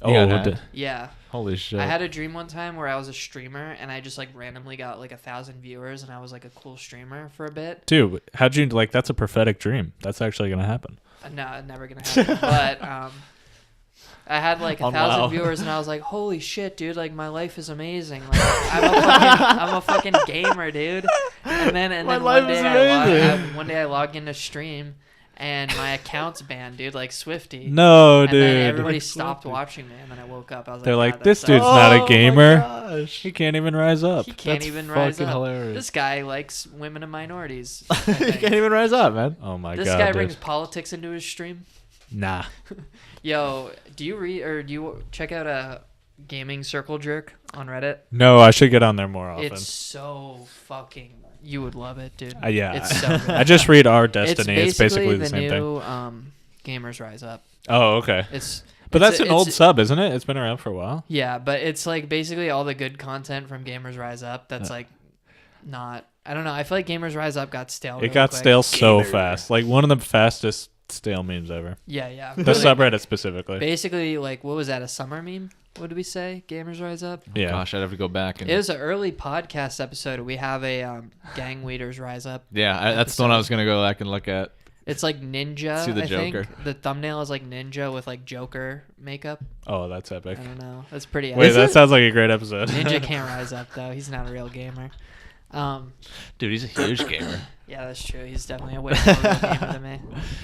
You got Oh, hacked? Yeah. Holy shit! I had a dream one time where I was a streamer and I just like randomly got like 1,000 viewers and I was like a cool streamer for a bit. dude, how'd you like? That's a prophetic dream. That's actually gonna happen. No, never gonna happen. But I had like On 1,000 WoW. viewers and I was like, holy shit, dude! Like my life is amazing. Like I'm a fucking gamer, dude. And then My one life day is I amazing. one day I log into stream and my account's banned, dude. Like Swifty. No, And dude. then everybody stopped watching me, and then I woke up. I was like, They're like, "God, that this sucks." dude's not a Oh gamer. my gosh. He can't even rise up. He can't That's even rise fucking up. hilarious. This guy likes women and minorities. I You think. can't even rise up, man. Oh my This god, guy dude. brings politics into his stream. Nah. Yo, do you read or do you check out a gaming circle jerk on Reddit? No, I should get on there more often. It's so fucking. You would love it, dude. Yeah. It's so good. I just read Our Destiny. It's basically the the same thing. new Gamers Rise Up. Oh, okay. It's But that's an old it's- sub, isn't it? It's been around for a while. Yeah, but it's like basically all the good content from Gamers Rise Up. That's like not. I don't know. I feel like Gamers Rise Up got stale. It really got quick. stale so fast. Like one of the fastest stale memes ever. Yeah, yeah. The subreddit specifically. Basically, like, what was that? A summer meme? What did we say? Gamers Rise Up. Yeah. Gosh, I'd have to go back and. It was an early podcast episode. We have a Gang Leaders Rise Up. Yeah, that's the one I was gonna go back and look at. It's like ninja. See the I Joker. think the thumbnail is like ninja with like Joker makeup. Oh, that's epic. I don't know. That's pretty. Wait, epic. that sounds like a great episode. Ninja can't rise up though. He's not a real gamer. Dude, he's a huge gamer. Yeah, that's true. He's definitely a way more real gamer than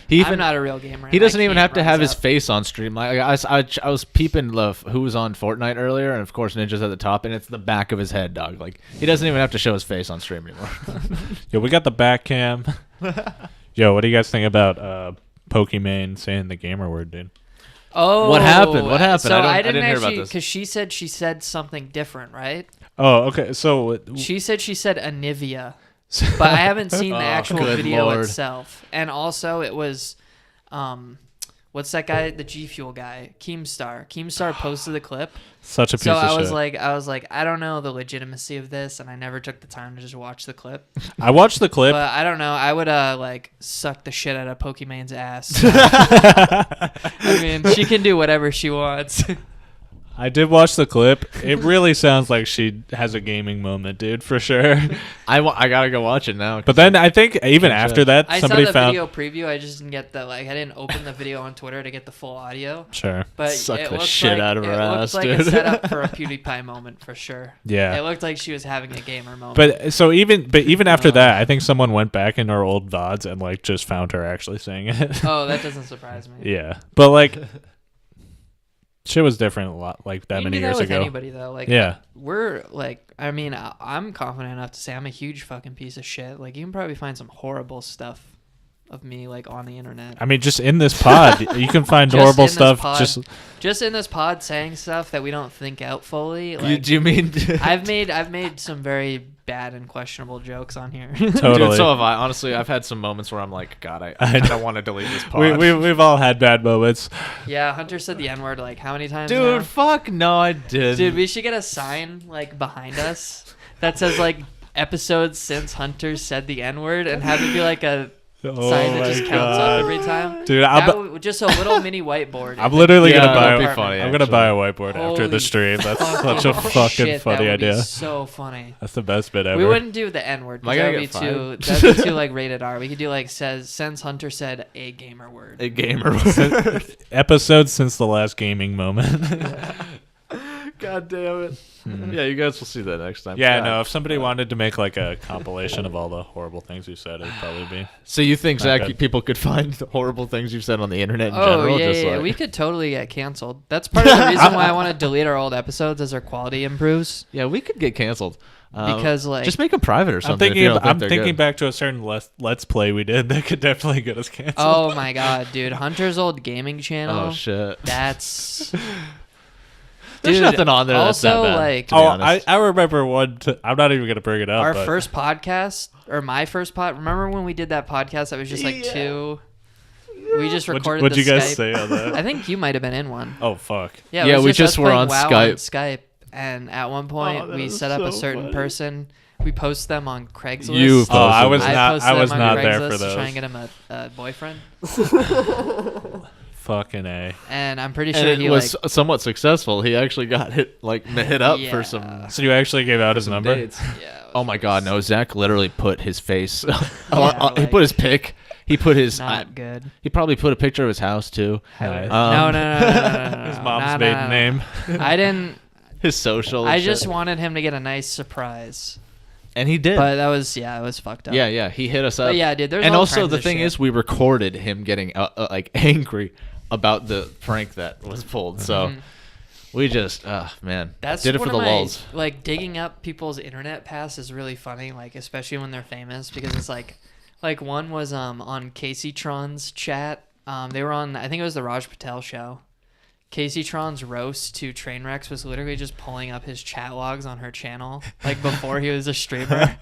me. I'm not a real gamer. He and I doesn't even can't have to have rise his up. face on stream. Like I was peeping who was on Fortnite earlier, and of course Ninja's at the top, and it's the back of his head, dog. Like he doesn't even have to show his face on stream anymore. Yo, we got the back cam. Yo, what do you guys think about Pokimane saying the gamer word, dude? Oh, What happened? What happened? So I I didn't didn't hear about actually this. because she said something different, right? Oh, okay. So She said Anivia, but I haven't seen the Oh, actual good video Lord. itself. And also, it was, what's that guy? The G Fuel guy, Keemstar. Keemstar posted the clip. such a piece So of I shit. was like, I don't know the legitimacy of this, and I never took the time to just watch the clip. I watched the clip. But I don't know. I would like suck the shit out of Pokemon's ass. I mean, she can do whatever she wants. I did watch the clip. It really sounds like she has a gaming moment, dude, for sure. I gotta go watch it now. But then I think even Can't after say. that, I somebody saw the found. video preview. I just didn't get the I didn't open the video on Twitter to get the full audio. Sure. But Suck it the looked shit like, out of her it ass, looked like dude. a setup for a PewDiePie moment for sure. Yeah. It looked like she was having a gamer moment. But so even after that, I think someone went back in her old VODs and like just found her actually saying it. Oh, that doesn't surprise me. Yeah. But like shit was different a lot like that You can many do that years with ago. anybody though. Like Yeah. we're like, I mean, I'm confident enough to say I'm a huge fucking piece of shit. Like you can probably find some horrible stuff of me like on the internet. I mean, just in this pod, you can find Just horrible in this stuff. pod. Just in this pod saying stuff that we don't think out fully. Like, Do you mean? I've made some very bad and questionable jokes on here. Totally. Dude, so have I. Honestly, I've had some moments where I'm like, God, I kind of want to delete this pod. we've all had bad moments. Yeah, Hunter said the N-word like how many times Dude, now? fuck no, I did. Dude, we should get a sign like behind us that says like episodes since Hunter said the N-word and have it be like a sign that just counts up every time. Dude, Just a little mini whiteboard. I'm literally Yeah, gonna buy. that'd be funny, I'm gonna buy a whiteboard after Holy the stream. That's such a fucking fucking shit, funny that would idea. Be so funny. That's the best bit ever. We wouldn't do the N-word. Am I That'd gonna be get too. fired? That'd be too like rated R. We could do like since Hunter said a gamer word. A gamer. Episodes since the last gaming moment. God damn it. Yeah, you guys will see that next time. Yeah, God. no. If somebody wanted to make like a compilation of all the horrible things we said, it'd probably be. So you think, Not Zach, good. people could find the horrible things you've said on the internet in Oh general? yeah, just yeah, like, we could totally get canceled. That's part of the reason why I want to delete our old episodes as our quality improves. yeah, we could get canceled. Because, like- just make them private or something. I'm thinking back to a certain let's play we did that could definitely get us canceled. Oh my god, dude! Hunter's old gaming channel. Oh shit. That's. There's Dude, nothing on there that's that also, bad, like- to be Oh, honest. I remember one. I'm not even gonna bring it up. Our but first podcast, or my first pod. Remember when we did that podcast that was just like Yeah. two? We just recorded What'd the you guys Skype. say on that? I think you might have been in one. Oh fuck. Yeah, it Yeah, was we us just were playing on WoW Skype. on Skype, and at one point that we is set up a so certain funny. person. We post them on Craigslist. You Oh, I was I not. posted I was them on not there Craigslist for to try and those. get him a boyfriend, Fucking A. and I'm pretty And sure it he was like. somewhat successful. He actually got hit up Yeah. for some So you actually gave out his number? dates. Yeah, it Oh was my god, no! Zach literally put his face. He like- put his pic. He put his. not good. He probably put a picture of his house too. Nice. No. His mom's No, no, maiden no. name. I didn't. His social. I and just shit. wanted him to get a nice surprise, and he did. but that was it was fucked up. yeah, he hit us up. But yeah, dude. There's and all also kinds the of thing shit. is, we recorded him getting like angry about the prank that was pulled. So Mhm. we just, man, That's did it one for the of my, lulz. Like digging up people's internet past is really funny, like especially when they're famous because it's like one was on Casey Tron's chat. They were on I think it was the Raj Patel show. Casey Tron's roast to Trainwrecks was literally just pulling up his chat logs on her channel like before he was a streamer.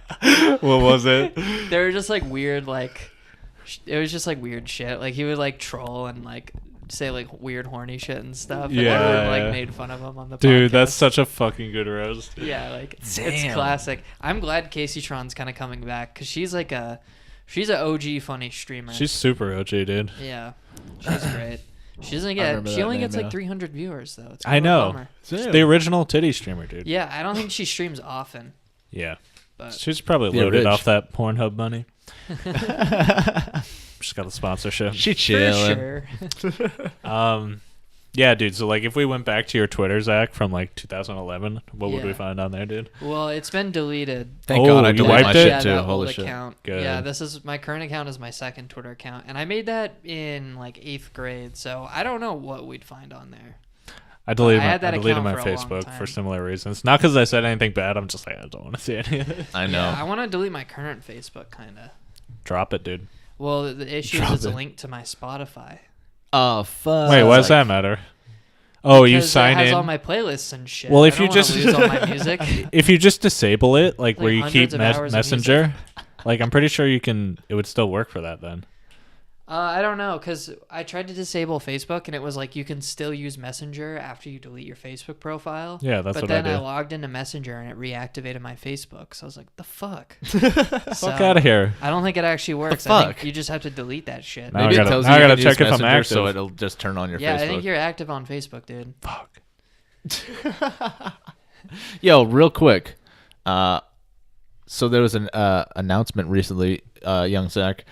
What was it? They were just like weird it was just like weird shit. Like he would like troll and like say like weird horny shit and stuff. And Yeah, everyone like yeah. made fun of him on the Dude, podcast. that's such a fucking good roast. Yeah, like it's Damn. classic. I'm glad Casey Tron's kind of coming back because she's an OG funny streamer. She's super OG, dude. yeah, she's great. She doesn't remember get. She that only name, gets like yeah. 300 viewers though. It's I kind of a know. bummer. She's the original titty streamer, dude. Yeah, I don't think she streams often, Yeah. but She's probably Yeah, loaded rich. off that Pornhub money. Just got a sponsorship. She chilling. For sure. Yeah, dude. So like, if we went back to your Twitter, Zach, from like 2011, what would we find on there, dude? Well, it's been deleted. Thank God I you deleted my wiped it? shit Yeah, too. that Holy old shit. account. Good. Yeah, this is my current account is my second Twitter account, and I made that in like 8th grade. So I don't know what we'd find on there. I deleted had that my account my for a long Facebook time. for similar reasons. Not because I said anything bad. I'm just like, I don't want to see any of it. I know. Yeah, I want to delete my current Facebook, kind of. Drop it, dude. Well, the issue Drop is it's it. linked to my Spotify. Oh fuck. Wait, why does that matter? Oh, you Because sign it has in. all my playlists and shit. Well, if I don't you wanna just lose all my music. If you just disable it, like where you keep hundreds of hours of Messenger, like I'm pretty sure you can. It would still work for that then. I don't know, because I tried to disable Facebook, and it was like you can still use Messenger after you delete your Facebook profile. Yeah, that's but what I then did. I logged into Messenger, and it reactivated my Facebook. So I was like, the fuck? Fuck out of here. I don't think it actually works. The I think fuck? you just have to delete that shit. Now Maybe I it gotta- tells now I you gotta can use check if I'm Messenger, so active. it'll just turn on your Yeah, Facebook. I think you're active on Facebook, dude. Fuck. Yo, real quick. So there was an announcement recently, young Zach,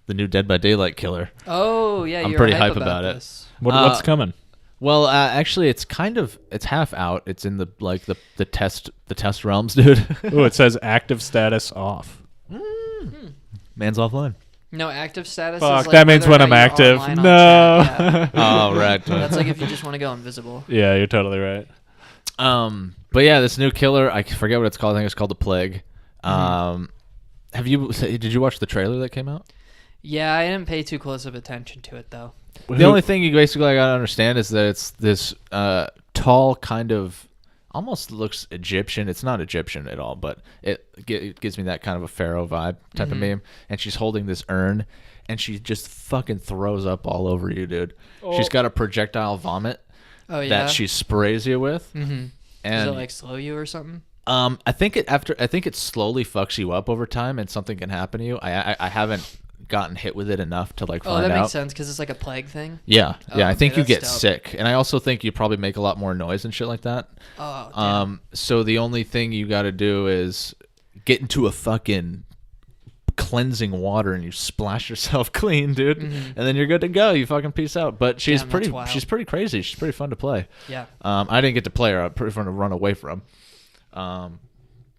the new Dead by Daylight killer. Oh, yeah, I'm you're pretty hype hype about it. this. What's coming? Well, actually, it's half out. It's in the test realms, dude. Oh, it says active status off. Man's offline. No, active status Fuck, is like that means whether or when not I'm you're active. online on No. chat, yeah. Oh, right. That's like if you just want to go invisible. Yeah, you're totally right. But yeah, this new killer, I forget what it's called. I think it's called The Plague. Did you watch the trailer that came out? Yeah, I didn't pay too close of attention to it, though. The only thing you basically gotta understand is that it's this tall kind of almost looks Egyptian. It's not Egyptian at all, but it gives me that kind of a pharaoh vibe type of meme. And she's holding this urn, and she just fucking throws up all over you, dude. She's got a projectile vomit Oh, yeah? that she sprays you with. Mm-hmm. And Does it, like, slow you or something? I think it slowly fucks you up over time, and something can happen to you. I haven't gotten hit with it enough to like Oh, find that out. makes sense, because it's like a plague thing? Yeah, Oh, yeah. I think okay, you get that's dope. sick, and I also think you probably make a lot more noise and shit like that. Oh, damn. So the only thing you got to do is get into a fucking cleansing water and you splash yourself clean, dude, and then you're good to go. You fucking peace out. But she's Damn, that's pretty. wild. She's pretty crazy. She's pretty fun to play. Yeah. I didn't get to play her. I'm pretty fun to run away from.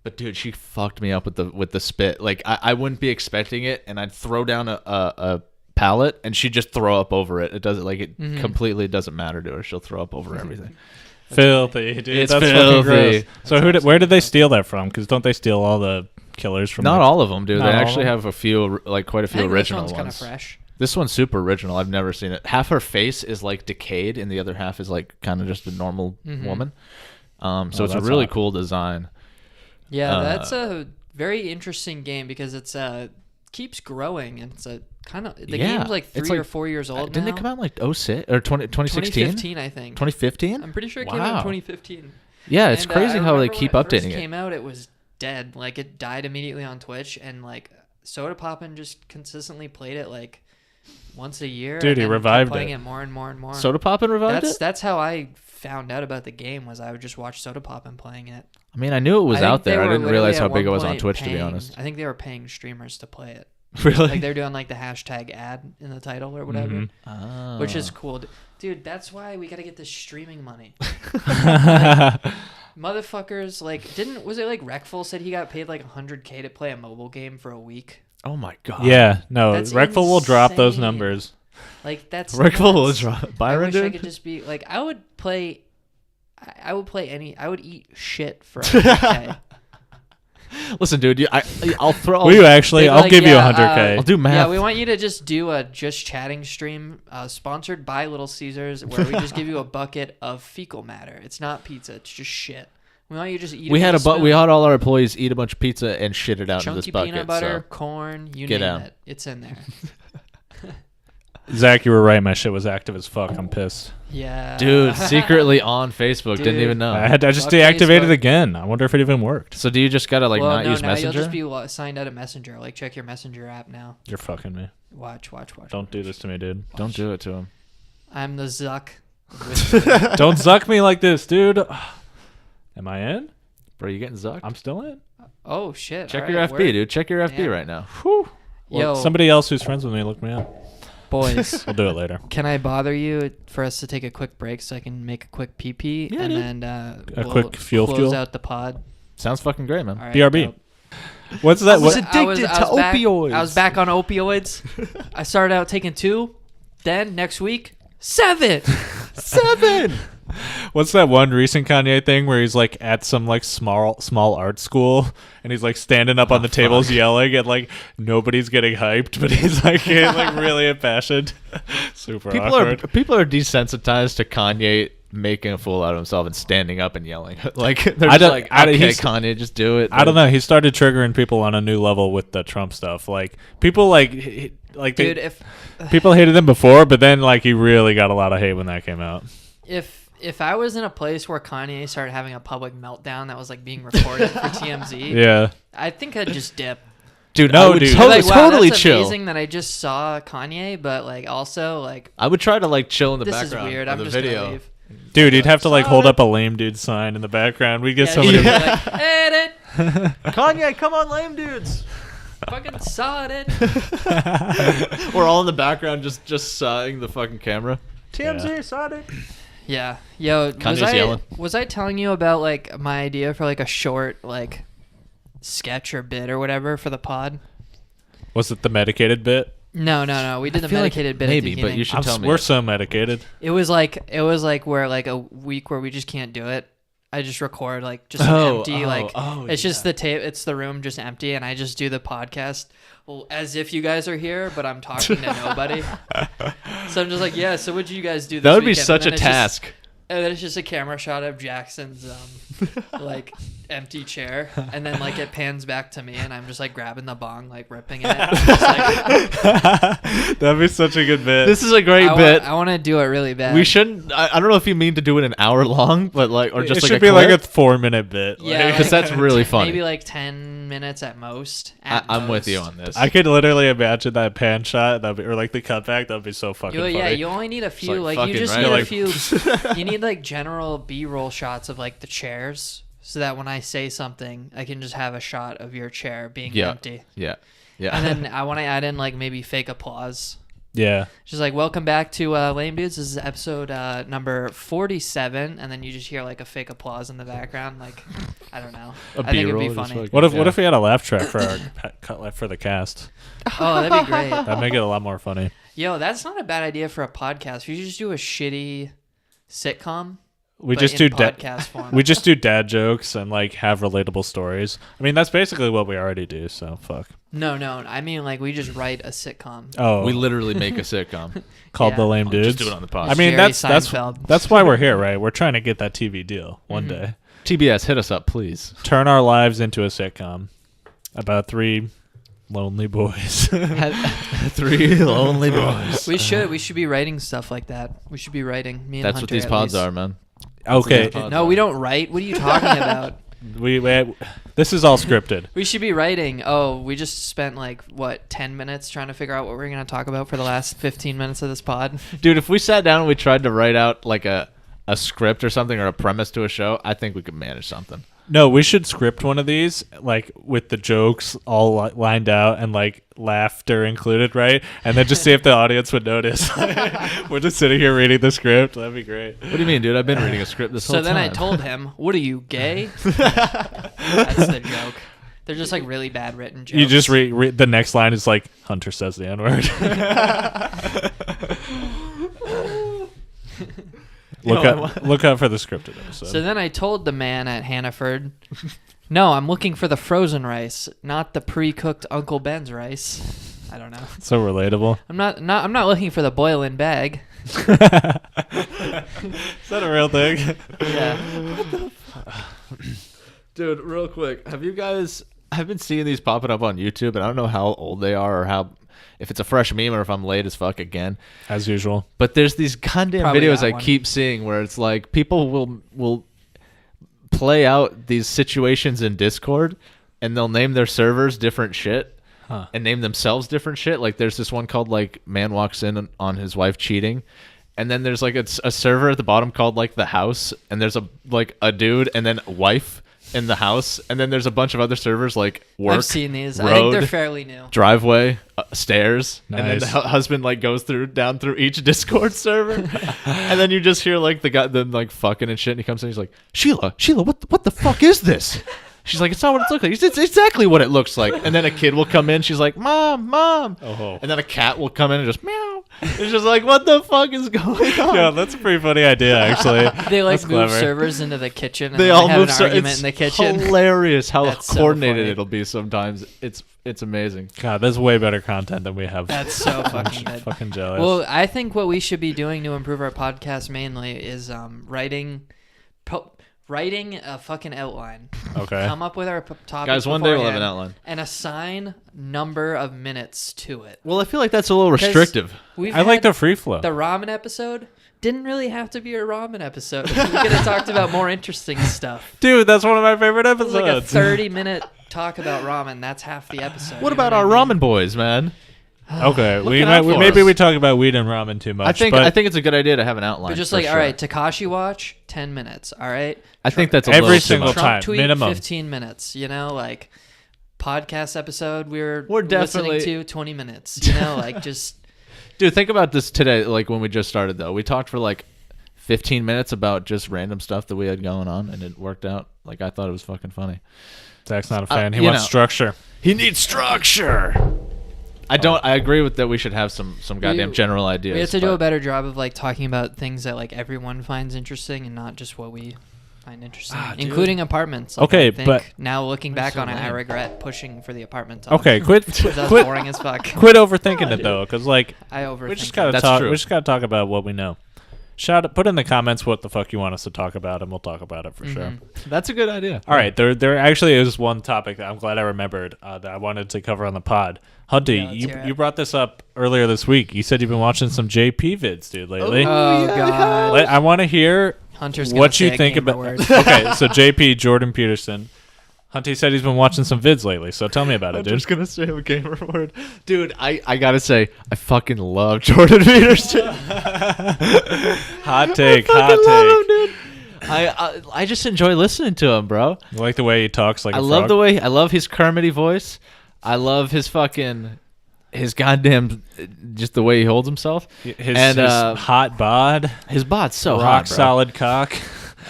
But dude, she fucked me up with the spit. Like I wouldn't be expecting it, and I'd throw down a pallet, and she'd just throw up over it. It doesn't completely doesn't matter to her. She'll throw up over everything. Filthy, dude. It's That's filthy. fucking gross. So where did they steal that from? Because don't they steal all the killers from? Not like, all of them, dude. Not They all of actually them? have a few, like quite a I few think original this one's kind of ones. fresh. This one's super original. I've never seen it. Half her face is like decayed, and the other half is like kind of just a normal woman. So it's a that's really hot. cool design. Yeah, that's a very interesting game because it's keeps growing, and it's a kind of the Yeah, game's like it's 3 or like- 4 years old Didn't now. it come out in like 06 or 2016? 2015, I think. 2015? I'm pretty sure it came out in Wow. 2015. Yeah, it's And, crazy I how they remember keep when it updating first it. came out, it was dead. Like it died immediately on Twitch, and like Soda Poppin' just consistently played it like once a year. Dude, and he then kept revived playing it. it more and more and more. Soda Poppin' revived it? That's how I found out about the game. Was I would just watch Soda Poppin' playing it. I mean, I knew it was I think out there. they I were didn't realize how literally big at it was one on point Twitch, to be paying- honest. I think they were paying streamers to play it. Really? Like they're doing like the hashtag ad in the title or whatever, Mhm. Ah. which is cool. Dude, that's why we got to get this streaming money. Motherfuckers, like, was it like Reckful said he got paid like $100K to play a mobile game for a week? Oh my god. Yeah, no, That's Reckful will drop those insane. numbers. Like, that's Reckful will nuts. drop. I Byron, wish I dude? could just be like, I would play I would eat shit for $100K. Listen, dude, I'll throw. Will you actually? They'd be I'll like, give you yeah, 100K. I'll do math. Yeah, we want you to just do a just chatting stream sponsored by Little Caesars where we just give you a bucket of fecal matter. It's not pizza, it's just shit. We want you to just eat it we had with a we spoon. had all our employees eat a bunch of pizza and shit it out in this Chunky bucket. peanut butter, So. corn, you Get name out. it. It's in there. Zach, you were right. My shit was active as fuck. I'm pissed. Yeah. Dude, secretly on Facebook. Didn't Dude. even know. I just Fuck deactivated Facebook. it again. I wonder if it even worked. So do you just gotta well, not no, use now Messenger? you'll just be signed out of Messenger. Like, check your Messenger app now. You're fucking me. Watch. Don't do this to me, dude. Don't do it to him. I'm the Zuck. Don't zuck me like this, dude. Am I in? Bro, you getting zucked? I'm still in. Oh, shit. Check All your right, FB, we're- dude. Check your FB Damn. right now. Whew. Yo, Somebody else who's friends with me, look me up. boys, We'll do it later. can I bother you for us to take a quick break so I can make a quick pee Yeah, and dude. then A we'll quick fuel close fuel? out the pod. Sounds fucking great, man. All right, BRB. dope. What's that? was What? addicted to opioids. I was back on opioids. I started out taking 2. Then next week, 7. 7. What's that one recent Kanye thing where he's like at some like small art school and he's like standing up on the tables yelling and like nobody's getting hyped, but he's like getting, like really impassioned. Super awkward. People are desensitized to Kanye making a fool out of himself and standing up and yelling. Like they're I just don't- like, I don't- okay, he's- Kanye, just do it. I don't know. He started triggering people on a new level with the Trump stuff. Like people like Dude, if people hated him before, but then like he really got a lot of hate when that came out. if I was in a place where Kanye started having a public meltdown that was like being recorded for TMZ, Yeah. I think I'd just dip. Dude, No, I would dude. totally, Like, wow, totally that's chill. amazing that I just saw Kanye, but like also like I would try to like chill in the this is background weird. of I'm the just video. gonna leave. Dude, you'd have to like hold Sorry. up a lame dude sign in the background. We get Yeah, somebody. just be like, edit, Kanye, come on, lame dudes. fucking saw it. We're all in the background just sighing the fucking camera. TMZ, Yeah. Sonic. Yeah, yo, Kanye's yelling. was I telling you about like my idea for like a short like sketch or bit or whatever for the pod? Was it the medicated bit? No. We did the feel like medicated bit. maybe, at the but beginning. you should tell me. We're so medicated. It was like where like a week where we just can't do it. I just record like just an empty it's just the tape. It's the room just empty, and I just do the podcast as if you guys are here, but I'm talking to nobody. So I'm just like, yeah. So what did you guys do? This That would be weekend? such a And then it's just- task. And then it's just a camera shot of Jackson's like empty chair, and then like it pans back to me, and I'm just like grabbing the bong, like ripping it. Just, like, That'd be such a good bit. This is a great I bit. want to do it really bad. We shouldn't. I don't know if you mean to do it an hour long, but like, or just it like should a be like a clip. 4-minute bit. Yeah, Like, because that's really funny. Maybe like 10 minutes at most. I'm with you on this. I could literally imagine that pan shot, or like the cutback. That'd be so fucking funny. Yeah, you only need a few. like Like, you fucking just right. need Like- a few. You need like general B-roll shots of like the chairs, so that when I say something, I can just have a shot of your chair being empty. Yeah. And then I want to add in like maybe fake applause. Yeah. Just like, welcome back to Lame Dudes. This is episode number 47, and then you just hear like a fake applause in the background. Like, I don't know. I think it'd be B-roll, just funny. like- What if we had a laugh track for our cut for the cast? Oh, that'd be great. That'd make it a lot more funny. Yo, that's not a bad idea for a podcast. You just do a shitty sitcom. We but just in do podcast form. we just do dad jokes and like have relatable stories. I mean, that's basically what we already do. So fuck. No. I mean, like we just write a sitcom. Oh, We literally make a sitcom. called yeah. the Lame Dudes. Just do it on the podcast. I mean, Jerry that's Seinfeld. that's why we're here, right? We're trying to get that TV deal one day. TBS, hit us up, please. Turn our lives into a sitcom about 3 lonely boys. 3 lonely boys. We should be writing stuff like that. We should be writing. Me and That's what Hunter, these at pods least. are, man. Okay, Pods No, are. we don't write. What are you talking about? we this is all scripted. We should be writing. Oh, we just spent like what 10 minutes trying to figure out what we're gonna talk about for the last 15 minutes of this pod. Dude, if we sat down and we tried to write out like a script or something or a premise to a show, I think we could manage something. No, we should script one of these, like with the jokes all lined out and like laughter included, right? And then just see if the audience would notice. We're just sitting here reading the script. That'd be great. What do you mean, dude? I've been reading a script this whole So time. then I told him, "What are you, gay?" That's the joke. They're just like really bad written jokes. You just read the next line is like Hunter says the N-word. Look out for the scripted episode. So then I told the man at Hannaford, "No, I'm looking for the frozen rice, not the pre-cooked Uncle Ben's rice." I don't know. So relatable. I'm not looking for the boil-in bag. Is that a real thing? Yeah. Dude, real quick, I've been seeing these popping up on YouTube, and I don't know how old they are or if it's a fresh meme or if I'm late as fuck again. As usual. But there's these goddamn Probably videos that I one. keep seeing where it's like people will play out these situations in Discord, and they'll name their servers different shit. Huh. And name themselves different shit. Like there's this one called like man walks in on his wife cheating, and then there's like a server at the bottom called like the house, and there's a dude and then wife in the house, and then there's a bunch of other servers like work, I've seen these. road, I think they're fairly new. driveway, stairs, and then the Nice. husband like goes down through each Discord server, and then you just hear like the guy them like fucking and shit, and he comes in, he's like, Sheila, what the fuck is this? She's like, it's not what it looks like. It's exactly what it looks like. And then a kid will come in. She's like, Mom. Oh. And then a cat will come in and just meow. It's just like, what the fuck is going on? Yeah, that's a pretty funny idea, actually. They like That's move clever. servers into the kitchen. And They then all have move. an argument It's in the kitchen. hilarious how That's so coordinated funny. it'll be sometimes. It's amazing. God, that's way better content than we have. That's so fucking good. Fucking jealous. Well, I think what we should be doing to improve our podcast mainly is writing a fucking outline. okay. Come up with our topic. Guys, one day we'll have an outline. and assign number of minutes to it. Well, I feel like that's a little restrictive. We've I like had the free flow. the ramen episode. Didn't really have to be a ramen episode. We could have talked about more interesting stuff. Dude, that's one of my favorite It was episodes. like a 30-minute talk about ramen. That's half the episode. What you know about our I mean? ramen boys, man? Okay, Looking out for maybe us. we talk about weed and ramen too much. I think it's a good idea to have an outline. But just for like, sure. all right, Takashi watch, 10 minutes. All right. I think that's a Every little too single much. Trump time, tweet, minimum. 15 minutes. You know, like podcast episode we're definitely- listening to 20 minutes. You know, like just Dude, think about this today. Like when we just started, though, we talked for like 15 minutes about just random stuff that we had going on, and it worked out. Like I thought it was fucking funny. Zach's not a fan. He you wants know. structure. He needs structure. I agree with that. We should have some goddamn general ideas. we have to do but- a better job of like talking about things that like everyone finds interesting and not just what we find interesting, dude. including apartments. Like, Okay, I think but- now looking back so on it, I lame. regret pushing for the apartment talk. Okay, quit That's quit boring as fuck. quit overthinking it though, because like I overthink. we just it. gotta That's talk. true. We just gotta talk about what we know. Put in the comments what the fuck you want us to talk about, and we'll talk about it for sure. Mhm. That's a good idea. All right, there actually is one topic that I'm glad I remembered that I wanted to cover on the pod. Hunty, Yeah, let's hear it. you brought this up earlier this week. You said you've been watching some JP vids, dude, lately. Oh god. I want to hear Hunter's gonna what say you a think gamer about. word. Okay, so JP Jordan Peterson. Hunty said he's been watching some vids lately, so tell me about it, I'm dude. just gonna say a gamer word, dude. I gotta say, I fucking love Jordan Peterson. Hot take, hot Fucking love him, take. dude. I just enjoy listening to him, bro. You like the way he talks like I a love frog? the way I love his Kermity voice. I love his goddamn just the way he holds himself. his and, hot bod, His bot's so rock hot, bro. solid cock.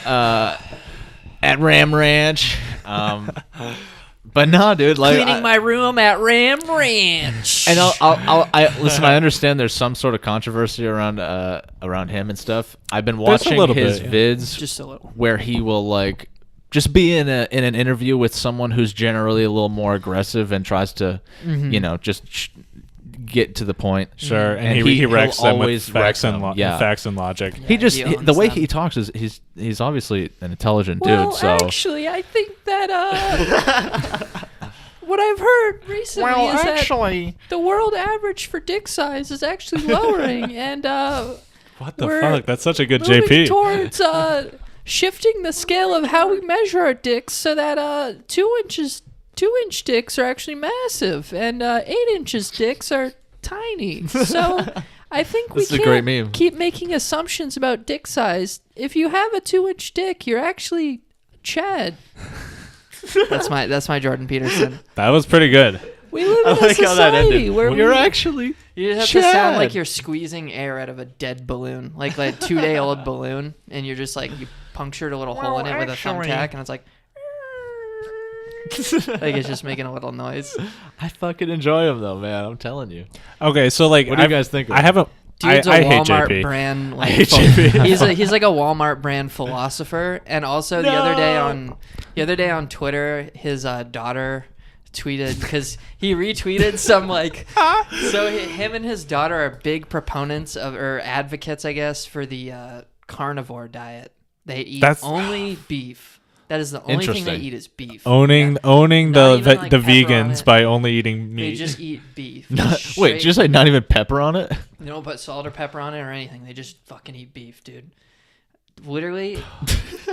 At Ram Ranch. But no, dude. Like, Cleaning my room at Ram Ranch. and I listen. I understand there's some sort of controversy around him and stuff. I've been There's a watching little his bit, vids just a little. where he will like just be in an interview with someone who's generally a little more aggressive and tries to just get to the point. Sure, and, And he wrecks he'll them with always wreck facts and, them, yeah. facts and logic. He just he owns the way them. he talks is he's obviously an intelligent Well, dude. So actually, I think that what I've heard recently is that the world average for dick size is actually lowering, and What the we're fuck? That's such a good moving JP. towards shifting the scale of how we measure our dicks so that 2-inch dicks are actually massive and 8-inch dicks are tiny. So I think we This is a great can't meme. keep making assumptions about dick size. If you have a 2-inch dick, you're actually Chad. That's my Jordan Peterson. That was pretty good. We live I in a like how that society ended. where You're we, actually you just have to sound like Chad. you're squeezing air out of a dead balloon, like a 2-day-old balloon, and you're just like you punctured a little hole in it with a thumbtack, and it's like it's just making a little noise. I fucking enjoy him though, man. I'm telling you. Okay, so like, What do you guys think of I it? haven't. Dude's I a hate Walmart JP. brand. Like, hate JP. He's like a Walmart brand philosopher, and also the other day on Twitter, his daughter tweeted because he retweeted some like so him and his daughter are big proponents of or advocates, I guess, for the carnivore diet. They eat only beef. That is the only thing they Interesting. eat is beef. Owning Not the even, like, the pepper on vegans it. by only eating They meat. just eat beef. Wait, Straight- did you say not even pepper on it? They don't put salt or pepper on it or anything. They just fucking eat beef, dude. Literally,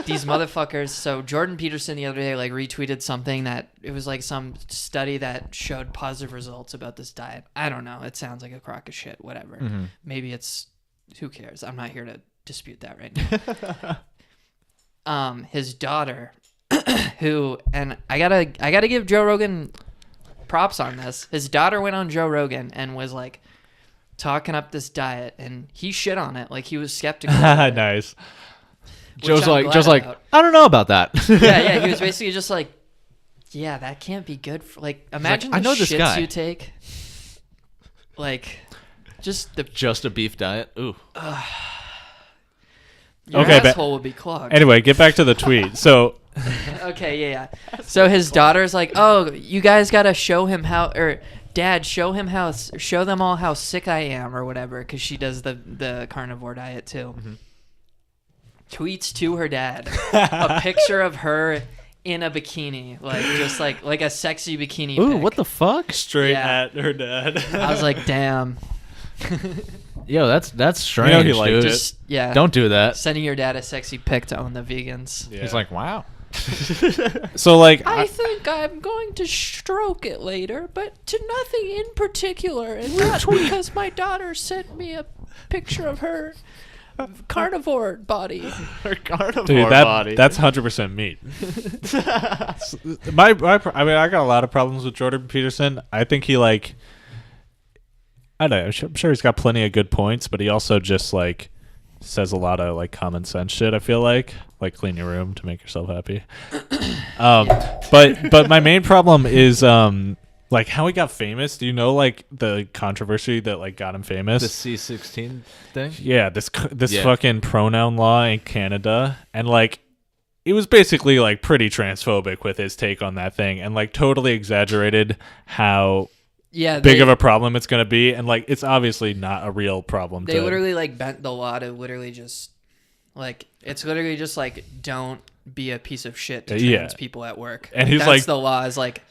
these motherfuckers. So Jordan Peterson the other day like retweeted something that it was like some study that showed positive results about this diet. I don't know. It sounds like a crock of shit. Whatever. Mm-hmm. Maybe it's who cares. I'm not here to dispute that right now. His daughter, who and I gotta give Joe Rogan props on this. His daughter went on Joe Rogan and was like talking up this diet, and he shit on it. Like, he was skeptical. Nice. Joe's I'm like, glad I don't know about that. yeah. He was basically just like, yeah, that can't be good for, like, imagine like, I know the this shits guy. you take. Like, just a beef diet. Ooh. Your asshole would be clogged. Anyway, get back to the tweet. So, okay, yeah. So his daughter's like, oh, you guys gotta show him how, or Dad, show them all how sick I am, or whatever, because she does the carnivore diet too. Mm-hmm. Tweets to her dad a picture of her in a bikini, like just like a sexy bikini. Ooh, pic. what the fuck? straight Yeah. at her dad. I was like, damn. Yo, that's strange, You know he liked dude. it. Just, yeah. Don't do that. Sending your dad a sexy pic to own the vegans. Yeah. He's like, wow. So, like, I think I'm going to stroke it later, but to nothing in particular, and not because my daughter sent me a picture of her carnivore body. Her carnivore dude, body. that's 100% meat. I mean, I got a lot of problems with Jordan Peterson. I think he, like, I don't know. I'm sure he's got plenty of good points, but he also just, like, says a lot of, like, common sense shit, I feel like clean your room to make yourself happy. But my main problem is like how he got famous. Do you know, like, the controversy that, like, got him famous? The C16 thing? Yeah, this fucking pronoun law in Canada, and, like, he was basically, like, pretty transphobic with his take on that thing, and, like, totally exaggerated how big of a problem it's gonna be, and, like, it's obviously not a real problem. They literally, like, bent the law to literally just, like, it's literally just like, don't be a piece of shit to trans people at work. And he's that's like, the law is like,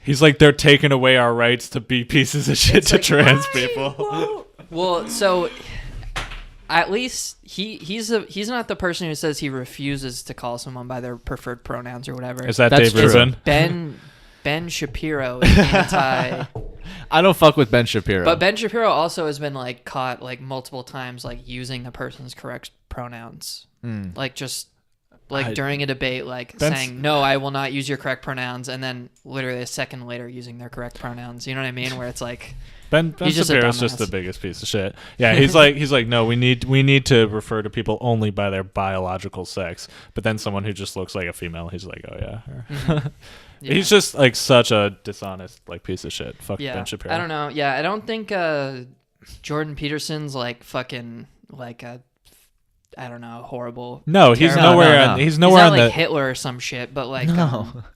he's like, they're taking away our rights to be pieces of shit to like, trans why? people. Well, so at least he's not the person who says he refuses to call someone by their preferred pronouns or whatever. Is that That's Dave true. Rubin? Ben Shapiro is anti. I don't fuck with Ben Shapiro. But Ben Shapiro also has been, like, caught, like, multiple times, like, using the person's correct pronouns. Like, just, like, during a debate, like, saying, no, I will not use your correct pronouns, and then literally a second later using their correct pronouns. You know what I mean? Where it's like, Ben Shapiro's just the biggest piece of shit. Yeah, he's like, no, we need to refer to people only by their biological sex. But then someone who just looks like a female, he's like, oh yeah. Yeah. He's just, like, such a dishonest, like, piece of shit. Fuck Ben Shapiro. I don't know. Yeah, I don't think Jordan Peterson's, like, fucking, like, a, I don't know, horrible. No, he's terrible- nowhere. No. He's He's nowhere not on like the. Hitler or some shit, but, like,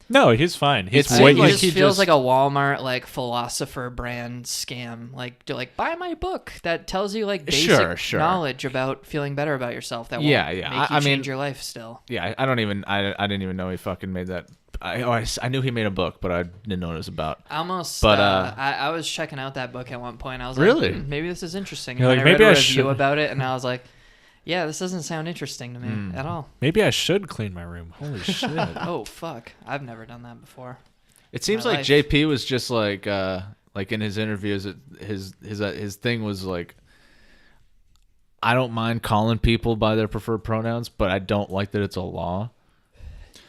No, he's fine. He's It's way. he like just he feels just- like a Walmart, like, philosopher brand scam. Like, buy my book that tells you, like, basic Sure. knowledge about feeling better about yourself. That Yeah, won't yeah. make you I change mean, your life still. Yeah, I didn't even know he fucking made that. I knew he made a book, but I didn't know what it was about. Almost. But, I was checking out that book at one point. I was Really? like, maybe this is interesting. You're And like, then I read maybe a I review should- about it, and I was like, yeah, this doesn't sound interesting to me at all. Maybe I should clean my room. Holy shit. Oh fuck, I've never done that before. It seems My like life. JP was just like in his interviews, his thing was like, I don't mind calling people by their preferred pronouns, but I don't like that it's a law.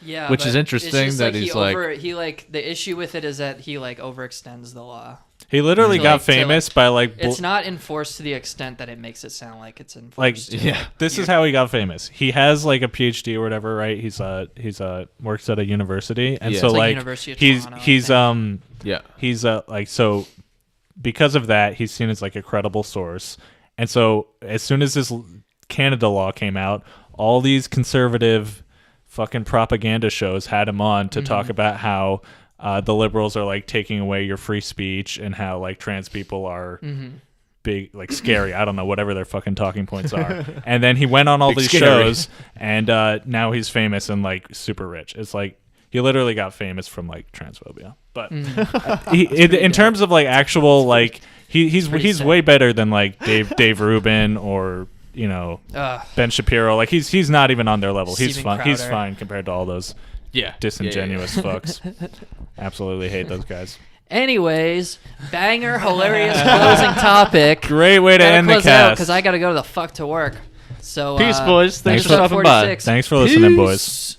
Yeah, Which but is interesting it's just that like he's the issue with it is that he, like, overextends the law. He literally To, got like, to, famous by, like, It's not enforced to the extent that it makes it sound like it's enforced. like, to. Yeah. this is how he got famous. He has, like, a PhD or whatever, right? He's works at a university, and Yeah. so, It's like like, University of he's Toronto, I he's think. Yeah. he's like, so because of that, he's seen as, like, a credible source. And so as soon as this Canada law came out, all these conservative fucking propaganda shows had him on to talk about how the liberals are, like, taking away your free speech, and how, like, trans people are big, like, scary. I don't know, whatever their fucking talking points are. And then he went on all Big these scary. shows, and now he's famous and, like, super rich. It's like he literally got famous from, like, transphobia. But in terms of, like, actual, like, he's sick. way better than, like, Dave Rubin or, you know, Ben Shapiro. Like, he's not even on their level. He's Steven fine. He's Crowder. fine compared to all those Yeah. disingenuous fucks. Absolutely hate those guys. Anyways, banger, hilarious closing topic. Great way to end the cast. because I got to go to the fuck to work. So Peace, boys. Thanks for episode stopping by. 46. Thanks for listening, boys. Peace.